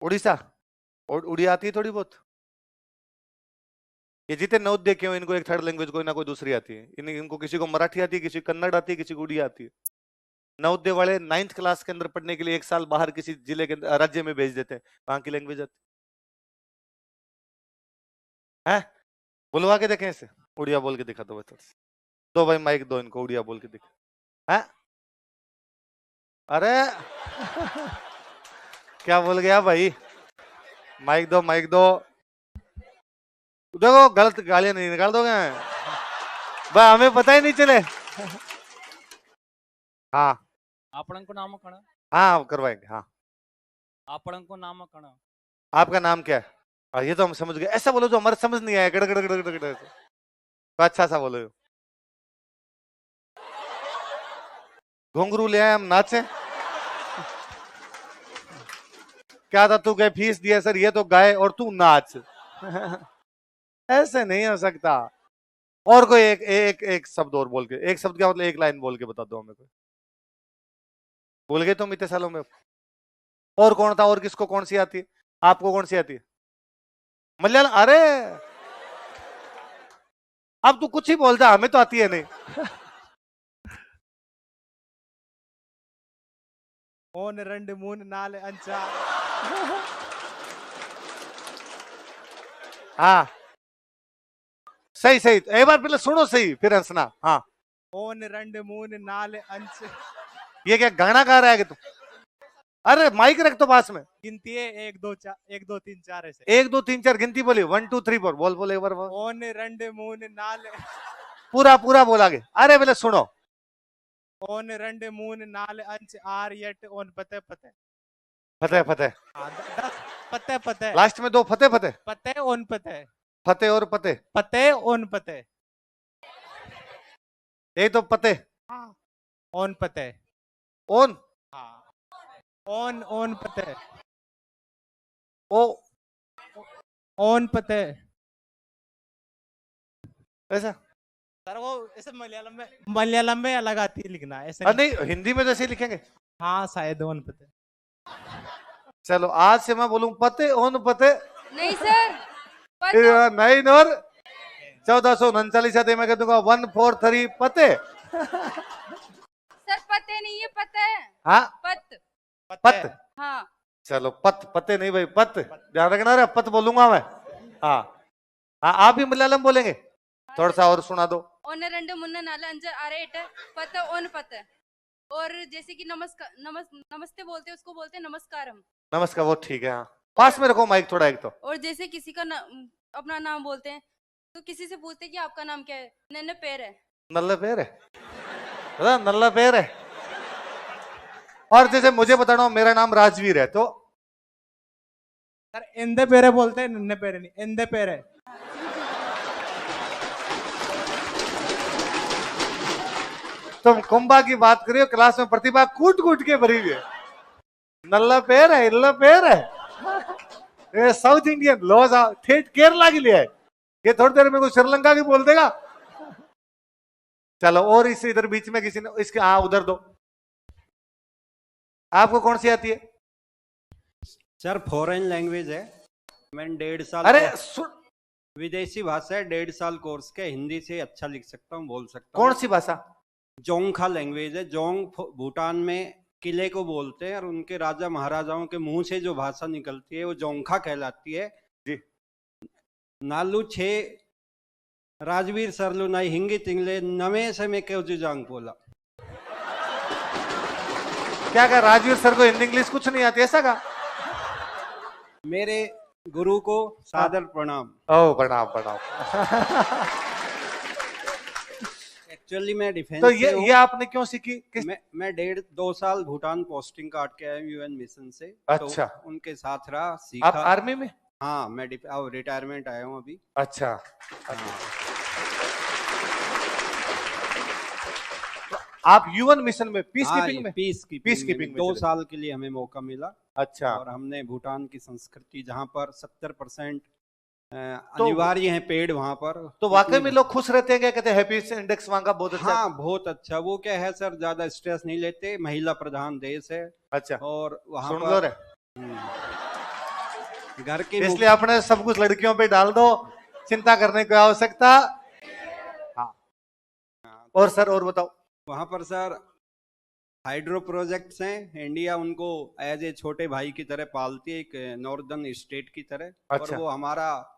उड़ीसा? और उड़िया आती है थोड़ी बहुत? ये जितने नवोदय क्यों, इनको एक थर्ड लैंग्वेज कोई ना कोई दूसरी आती है। इनको किसी को मराठी आती है, किसी को कन्नड़ आती है, किसी को उड़िया आती है। नवोदय वाले 9th क्लास के अंदर पढ़ने के लिए 1 साल बाहर किसी जिले के राज्य में भेज देते हैं, वहां की लैंग्वेज आती है। बुलवा के देखें इसे, उड़िया बोल के दिखा दो बता। दो भाई माइक दो इनको, उड़िया बोल के दिखा है। अरे क्या बोल गया भाई? माइक दो, माइक दो। देखो गलत गालियां नहीं निकाल दोगे भाई, हमें पता ही नहीं चले। हाँ आपणं को नामकरण। हाँ करवाएंगे। हाँ आपणं को नामकरण। आपका नाम क्या है? ये तो हम समझ गए। ऐसा बोलो जो हमारे समझ नहीं आया, गड़ गड़ गड़ गड़ गड़। तो अच्छा सा बोलो। घुंघरू ले आए हम नाचे। क्या था, तू गए फीस दिया सर, ये तो गाए और तू नाच। ऐसे नहीं हो सकता। और कोई एक शब्द और बोल के, एक शब्द क्या मतलब, एक लाइन बोल के बता दो हमें कोई। भूल गए तुम इतने सालों में? और कौन था, और किसको कौन सी आती है? आपको कौन सी आती है? मलयालम? अरे अब तू कुछ ही बोलता, हमें तो आती है नहीं। ओन रंड मून नाले अंचा। हाँ सही सही, एक बार पहले सुनो सही फिर हंसना। हाँ ओन रंड मून नाले अंच। ये क्या गाना गा रहा है कि तू? अरे माइक रख तो पास में। गिनती है 1 2 4 1 2 3 4 ऐसे। 1 2 3 4 गिनती बोली, 1 2 3 4 बोल बोल एक बार बोल। ओन रंड मून नाले। पूरा पूरा बोला के। अरे पहले सुनो। ओन रंड मून नाले अंच आर यट ओन पते पते। फतेह फतेह। पते पते। लास्ट में 2 फतेह फतेह। पते ओन पते। फतेह और पतेह। पते ओन पते। यही तो पतेह। हाँ ओन पते। ओन। हाँ ओन ओन पते। ओ ओन पते। ऐसा? सर वो ऐसे मलयालम में अलग आती है लिखना ऐसे नहीं हिंदी में जैसे लिखेंगे। हाँ शायद ओन पते। चलो आज से मैं बोलूं पते ओन पते। नहीं सर, नहीं और 1439 आते मैं कह दूंगा 143 पते। सर पते नहीं है, पता है। हाँ पत। पत। हाँ चलो पत, पते नहीं भाई, पत ध्यान रखना रे, पत बोलूंगा मैं। हाँ हाँ आप भी मलयालम बोलेंगे? थोड़ा सा और सुना दो। ओन रंड मुन्न नाला अंजर आरे एट पत ओन पत। और जैसे कि नमस्कार नमस्ते बोलते हैं, उसको बोलते हैं नमस्कारम। नमस्कार, वो ठीक है। हाँ पास में रखो माइक थोड़ा एक तो। और जैसे किसी का अपना नाम बोलते हैं तो किसी से पूछते हैं कि आपका नाम क्या है, नन्हे पैर है। नल्ला पैर है, नल्ला पैर है। और जैसे मुझे बताना हो मेरा नाम राजवीर है तो? सर इंदे पेरे बोलते हैं, नन्हे पेरे नहीं, इंदे पेरे। तुम कुंभा की बात करियो, क्लास में प्रतिभा कूट कूट के भरी हुई है। नल्ला पैर है, इल्ला पैर है। ये साउथ इंडियन लॉज ठेठ केरला के लिए है। ये थोड़ी देर में कोई श्रीलंका की बोल देगा। चलो और इस इधर बीच में किसी ने इसके, हाँ उधर दो। आपको कौन सी आती है? सर फॉरेन लैंग्वेज है, मैंने 1.5 साल अरे विदेशी भाषा है, 1.5 साल कोर्स के, हिंदी से अच्छा लिख सकता हूँ, बोल सकता हूँ। कौन सी भाषा? जोंगखा लैंग्वेज है। जोंग भूटान में किले को बोलते हैं और उनके राजा महाराजाओं के मुंह से जो भाषा निकलती है वो जोंगखा कहलाती है जी। नालू छे राजवीर सरलू नाई हिंगी तिंगले नवे से में क्यों जांग बोला। क्या राजवीर सर को हिंदी इंग्लिश कुछ नहीं आती ऐसा का? मेरे गुरु को सादर प्रणाम। ओ प्रणाम प्रणाम। एक्चुअली मैं डिफेंस तो ये आपने क्यों सीखी? मैं 1.5-2 साल भूटान पोस्टिंग काट के आया यूएन मिशन से। अच्छा। तो उनके साथ रहा, सीखा। आप आर्मी में? हाँ मैं रिटायरमेंट आया हूँ अभी। अच्छा। आप यूएन मिशन में पीस कीपिंग में? पीस कीपिंग में 2 साल के लिए हमें मौका मिला। अच्छा। और हमने भूटान की संस्कृति जहाँ पर 70% अनिवार्य है पेड़ वहां पर। तो वाकई में लोग खुश रहते हैं क्या? कहते हैं हैप्पीनेस इंडेक्स वहां का बहुत अच्छा है। हाँ बहुत अच्छा। वो क्या है सर, ज्यादा स्ट्रेस नहीं लेते, महिला प्रधान देश है अच्छा, और वहां सुन लो रे, घर की इसलिए अपने सब कुछ लड़कियों पे डाल दो, चिंता करने की आवश्यकता। हाँ, और सर और बताओ। वहां पर सर हाइड्रो प्रोजेक्ट्स हैं, इंडिया उनको एज ए छोटे भाई की तरह पालती है, एक नॉर्दर्न स्टेट की तरह। अच्छा। और वो हमारा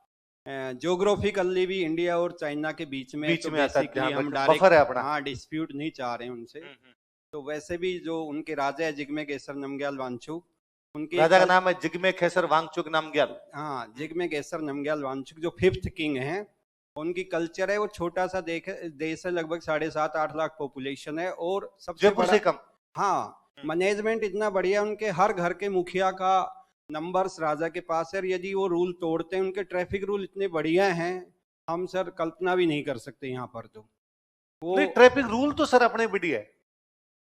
ज्योग्राफिकली भी इंडिया और चाइना के बीच में, बीच तो में आता है, बेसिकली हम बफर है अपना। हाँ डिस्प्यूट नहीं चाह रहे हैं उनसे। तो वैसे भी जो उनके राजा है जिग्मे केसर नमग्याल वांगचुक, उनके राजा का नाम है जिग्मे खेसर वांगचुक नामग्याल। हाँ जिग्मे केसर नमग्याल वांगचुक जो 5th किंग हैं। उनकी कल्चर है, वो छोटा सा देश है, लगभग 7.5-8 लाख पॉपुलेशन है और सबसे जयपुर बड़ा। से कम। हाँ मैनेजमेंट इतना बढ़िया, उनके हर घर के मुखिया का नंबर्स राजा के पास है। यदि वो रूल तोड़ते हैं, उनके ट्रैफिक रूल इतने बढ़िया हैं, हम सर कल्पना भी नहीं कर सकते यहाँ पर। तो वो नहीं, ट्रैफिक रूल तो सर अपने बढ़िया है।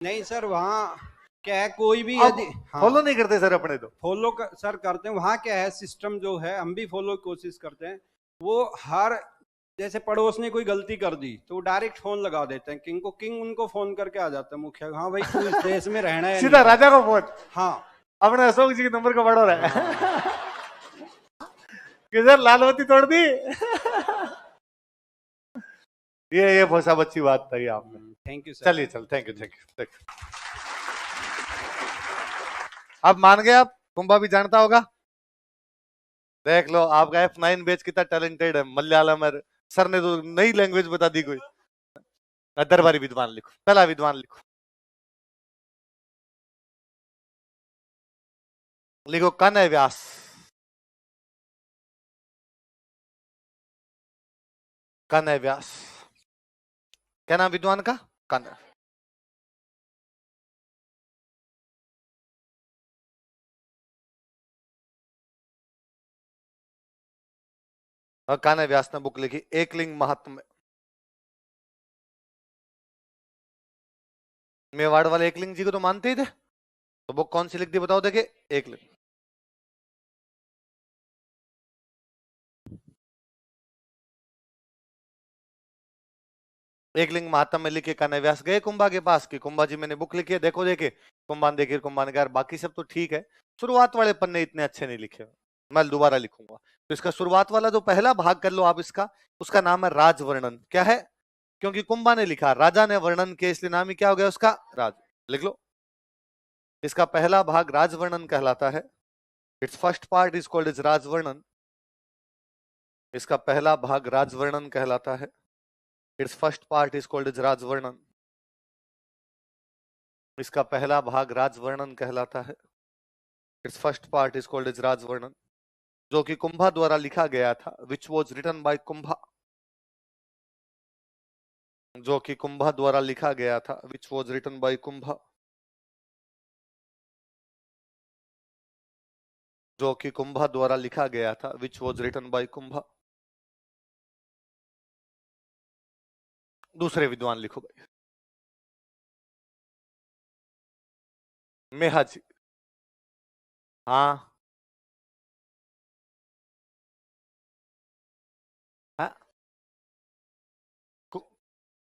नहीं सर, वहाँ क्या है, कोई भी अब यदि फॉलो नहीं करते सर अपने तो। फॉलो सर करते हैं। वहाँ क्या है, सिस्टम जो है हम भी फॉलो की कोशिश करते हैं। वो हर जैसे पड़ोस ने कोई गलती कर दी तो डायरेक्ट फोन लगा देते हैं किंग को, किंग उनको फोन करके आ जाता है मुखिया, हाँ भाई तू इस देश में रहना है सीधा राजा को फोन। हाँ अपने अशोक जी के नंबर को बढ़ो रहा है कि सर लालवती तोड़ दी ये बहुत सब अच्छी बात कही आपने। Thank you sir. चलिए चल, थैंक यू थैंक यू। अब मान गए आप, कुंभा भी जानता होगा। देख लो आपका F9 बैच कितना टैलेंटेड है। मलयालम है, सर ने तो नई लैंग्वेज बता दी कोई। दरबारी विद्वान लिखो, पहला विद्वान लिखो, लिखो कनय व्यास। कनय व्यास, क्या नाम विद्वान का? कनय। और कनय व्यास ने बुक लिखी एकलिंग महात्म्य। मेवाड़ वाले एकलिंग जी को तो मानते ही थे, तो बुक कौन सी लिख दी बताओ? देखे, एकलिंग। एकलिंग महात्म्य में लिखे कनय व्यास गए कुंभा के पास कि कुंभा जी मैंने बुक लिखी है, देखो देखे। कुंभा देखिए, कुंभा ने कहा बाकी सब तो ठीक है, शुरुआत वाले पन्ने इतने अच्छे नहीं लिखे, मैं दोबारा लिखूंगा। तो इसका शुरुआत वाला जो पहला भाग कर लो आप इसका, उसका नाम है राजवर्णन। क्या है? क्योंकि कुंभा ने लिखा, राजा ने वर्णन किया, इसलिए नाम ही क्या हो गया उसका? राज। लिख लो, इसका पहला भाग राजवर्णन कहलाता है। Its first part is called is Rajvarnan. इसका पहला भाग राजवर्णन कहलाता है। Its first part is called is Rajvarnan. इसका पहला भाग राजवर्णन कहलाता है। Its first part is called is Rajvarnan, जो कि कुंभा द्वारा लिखा गया था, which was written by Kumbha. जो कि कुंभा द्वारा लिखा गया था, which was written by Kumbha. जो कि कुंभा द्वारा लिखा गया था, which was written by Kumbha. दूसरे विद्वान लिखो भाई। मेहा जी। हाँ हाँ,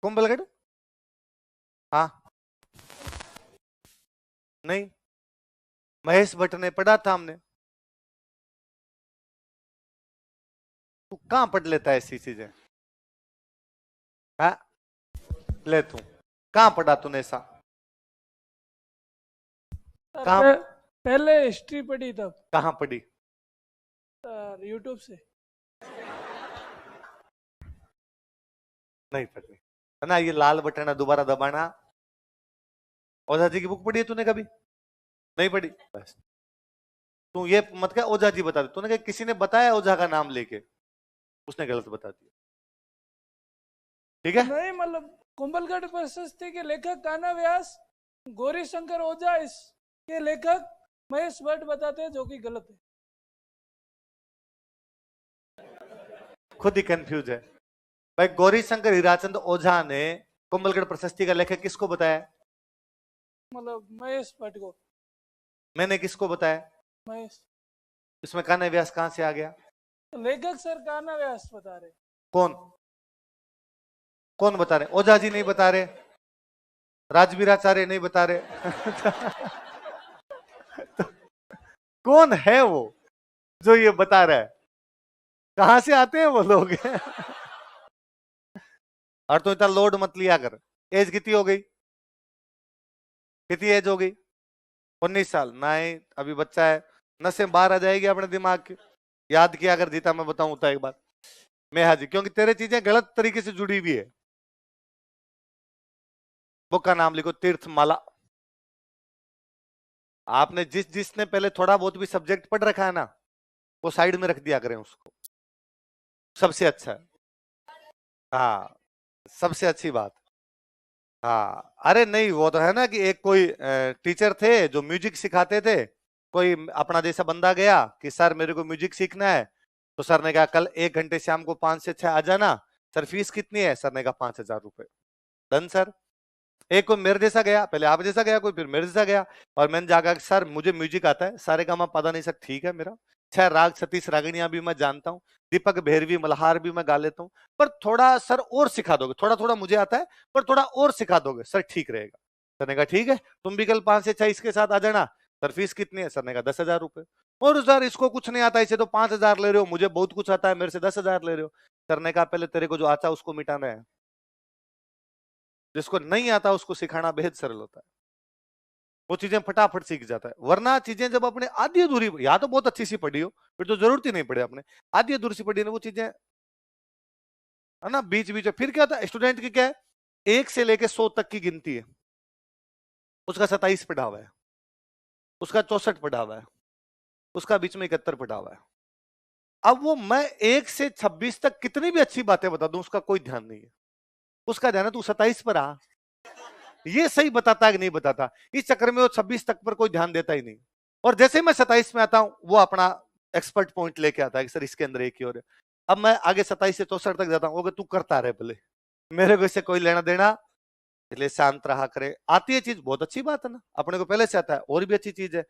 कुंभलगढ़। हाँ नहीं, महेश भट्ट ने पढ़ा था हमने। तू कहां पढ़ लेता है ऐसी चीजें? हाँ ले, तू कहां पढ़ा तूने ऐसा? कहां? पहले हिस्ट्री पढ़ी तब कहां पढ़ी? सर यूट्यूब से। नहीं पढ़ी है ना? ये लाल बटन है, दोबारा दबाना। ओझा जी की बुक पढ़ी है तूने कभी? नहीं पढ़ी? बस तू ये मत कह ओझा जी बता दे। तूने कहा किसी ने बताया ओझा का नाम लेके, उसने गलत बता दिया, ठीक है? नहीं मतलब कुंभलगढ़ प्रशस्ति के लेखक कान्हा व्यास, गौरी शंकर ओझा इसके लेखक महेश भट्ट बताते हैं, जो कि गलत है। खुद ही कंफ्यूज है भाई। गौरी शंकर हीराचंद ओझा ने कुंभलगढ़ प्रशस्ति का लेखक किसको बताया? मतलब महेश भट्ट को। मैंने किसको बताया? महेश। इसमें कान्हा व्यास कहां से आ गया? लेखक सर कान्हा व्यास बता रहे। कौन कौन बता रहे? ओझा जी नहीं बता रहे, राजवीराचार्य नहीं बता रहे। तो कौन है वो जो ये बता रहा है? कहां से आते हैं वो लोग? और तो इतना लोड मत लिया कर। एज कितनी हो गई? कितनी एज हो गई? 19 साल। नहीं, अभी बच्चा है, नसें बाहर आ जाएगी अपने दिमाग के। याद किया अगर जीता, मैं बताऊं तो एक बार मेहा जी, क्योंकि तेरे चीजें गलत तरीके से जुड़ी हुई है। बुक का नाम लिखो, तीर्थमाला। आपने जिसने पहले थोड़ा बहुत भी सब्जेक्ट पढ़ रखा है ना, वो साइड में रख दिया करें उसको, सबसे अच्छा है। हाँ, सबसे अच्छी बात। हाँ, अरे नहीं, वो तो है ना कि एक कोई टीचर थे जो म्यूजिक सिखाते थे। कोई अपना जैसा बंदा गया कि सर मेरे को म्यूजिक सीखना है, तो सर ने कहा कल 1 घंटे शाम को 5 से 6 आ जाना। सर फीस कितनी है? सर ने कहा 5,000 रुपए। Done sir. एक कोई मेरे जैसा गया, पहले आप जैसा गया, कोई फिर मेरे जैसा गया, और मैंने जाकर सर मुझे म्यूजिक आता है, सारे का मैं पता नहीं। सर ठीक है, मेरा 6 राग 36 रागिनियां भी मैं जानता हूँ, दीपक भैरवी मल्हार भी मैं गा लेता हूँ, पर थोड़ा सर और सिखा दोगे? थोड़ा थोड़ा मुझे आता है, पर थोड़ा और सिखा दोगे? सर ठीक रहेगा। सर ने कहा ठीक है, तुम भी कल 5 से 6 इसके साथ आ जाना। सर फीस कितनी है? सर ने कहा 10,000 रुपए। और सर इसको कुछ नहीं आता, इसे तो 5,000 ले रहे हो, मुझे बहुत कुछ आता है, मेरे से 10,000 ले रहे हो। सर ने कहा पहले तेरे को जो आता है उसको मिटाना है, जिसको नहीं आता उसको सिखाना बेहद सरल होता है। वो चीजें फटाफट सीख जाता है। वरना चीजें जब अपने आधी अधूरी, या तो बहुत अच्छी सी पढ़ी हो, फिर तो जरूरत ही नहीं पड़े अपने, आधी अधूरी सी पढ़ी ना वो चीजें, है ना, बीच बीच में फिर क्या होता है स्टूडेंट की? क्या है, 1 से लेके 100 तक की गिनती है, उसका 27 पढ़ा हुआ है, उसका 64 पढ़ा हुआ है, उसका बीच में 71 पढ़ा हुआ है। अब वो मैं 1 से 26 तक कितनी भी अच्छी बातें बता दूं, उसका कोई ध्यान नहीं है। उसका ध्यान है तू 27 पर आ, ये सही बताता है कि नहीं बताता। इस चक्कर में वो 26 तक पर कोई ध्यान देता ही नहीं। और जैसे मैं 27 में आता हूं, वो अपना एक्सपर्ट पॉइंट लेके आता है कि सर इसके अंदर एक ही और है। अब मैं आगे 27 से 64 तक जाता हूं, तू करता रहे भले, मेरे को इससे कोई लेना देना, इसलिए शांत रहा करे। आती है चीज, बहुत अच्छी बात है ना, अपने को पहले से आता है, और भी अच्छी चीज है।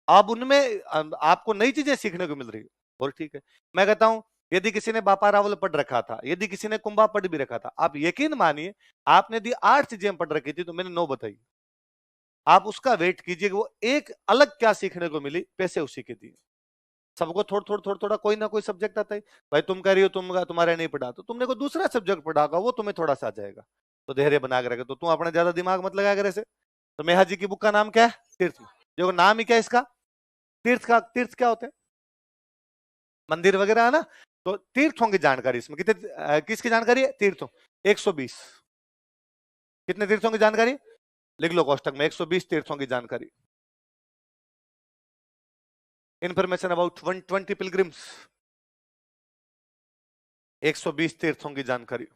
अब उनमें आपको नई चीजें सीखने को मिल रही है, और ठीक है। मैं कहता हूं यदि किसी ने बापा रावल पढ़ रखा था, यदि किसी ने कुंभा पढ़ भी रखा था, आप यकीन मानिए आपने यदि 8 चीजें पढ़ रखी थी तो मैंने 9 बताई, आप उसका वेट कीजिए कि वो एक अलग क्या सीखने को मिली, पैसे उसी के दिए। सबको थोड़ा कोई ना कोई सब्जेक्ट आता है। भाई तुम कह रही हो तुम्हारे नहीं पढ़ा, तो तुमने कोई दूसरा सब्जेक्ट पढ़ा होगा, वो तुम्हें थोड़ा सा आ जाएगा, तो धैर्य बना के रखे। तो तुम अपना ज्यादा दिमाग मत लगाया कर ऐसे। तो मेहा जी की बुक का नाम क्या है? तीर्थ। देखो नाम ही क्या है इसका, तीर्थ का। तीर्थ क्या होते हैं? मंदिर वगैरह है ना। तो तीर्थों की जानकारी इसमें कितने, किसकी जानकारी है? तीर्थों 120। कितने तीर्थों की जानकारी? लिख लो कोष्टक में, 120 तीर्थों की जानकारी। इंफॉर्मेशन अबाउट 120 पिलग्रिम्स, 120 तीर्थों की जानकारी।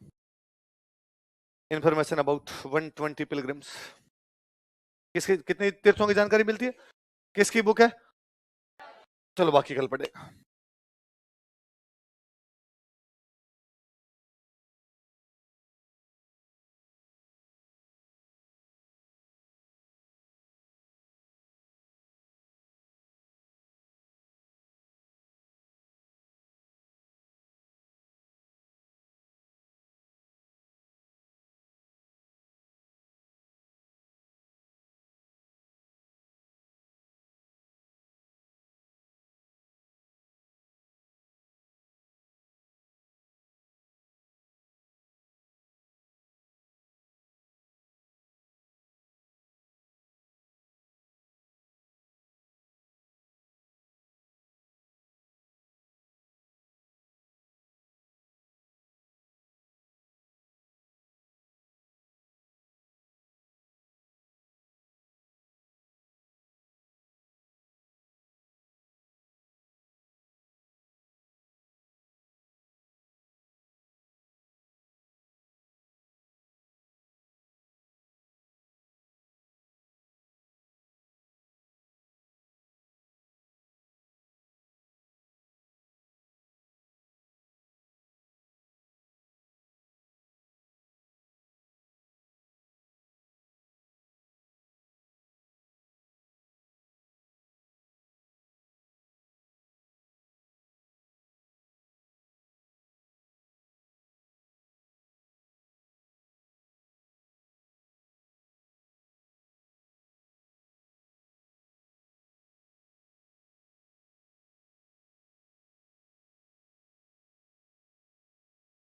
Information about 120 pilgrims. किसकी कितनी तीर्थों की जानकारी मिलती है? किसकी बुक है? चलो बाकी कल पढ़ेगा।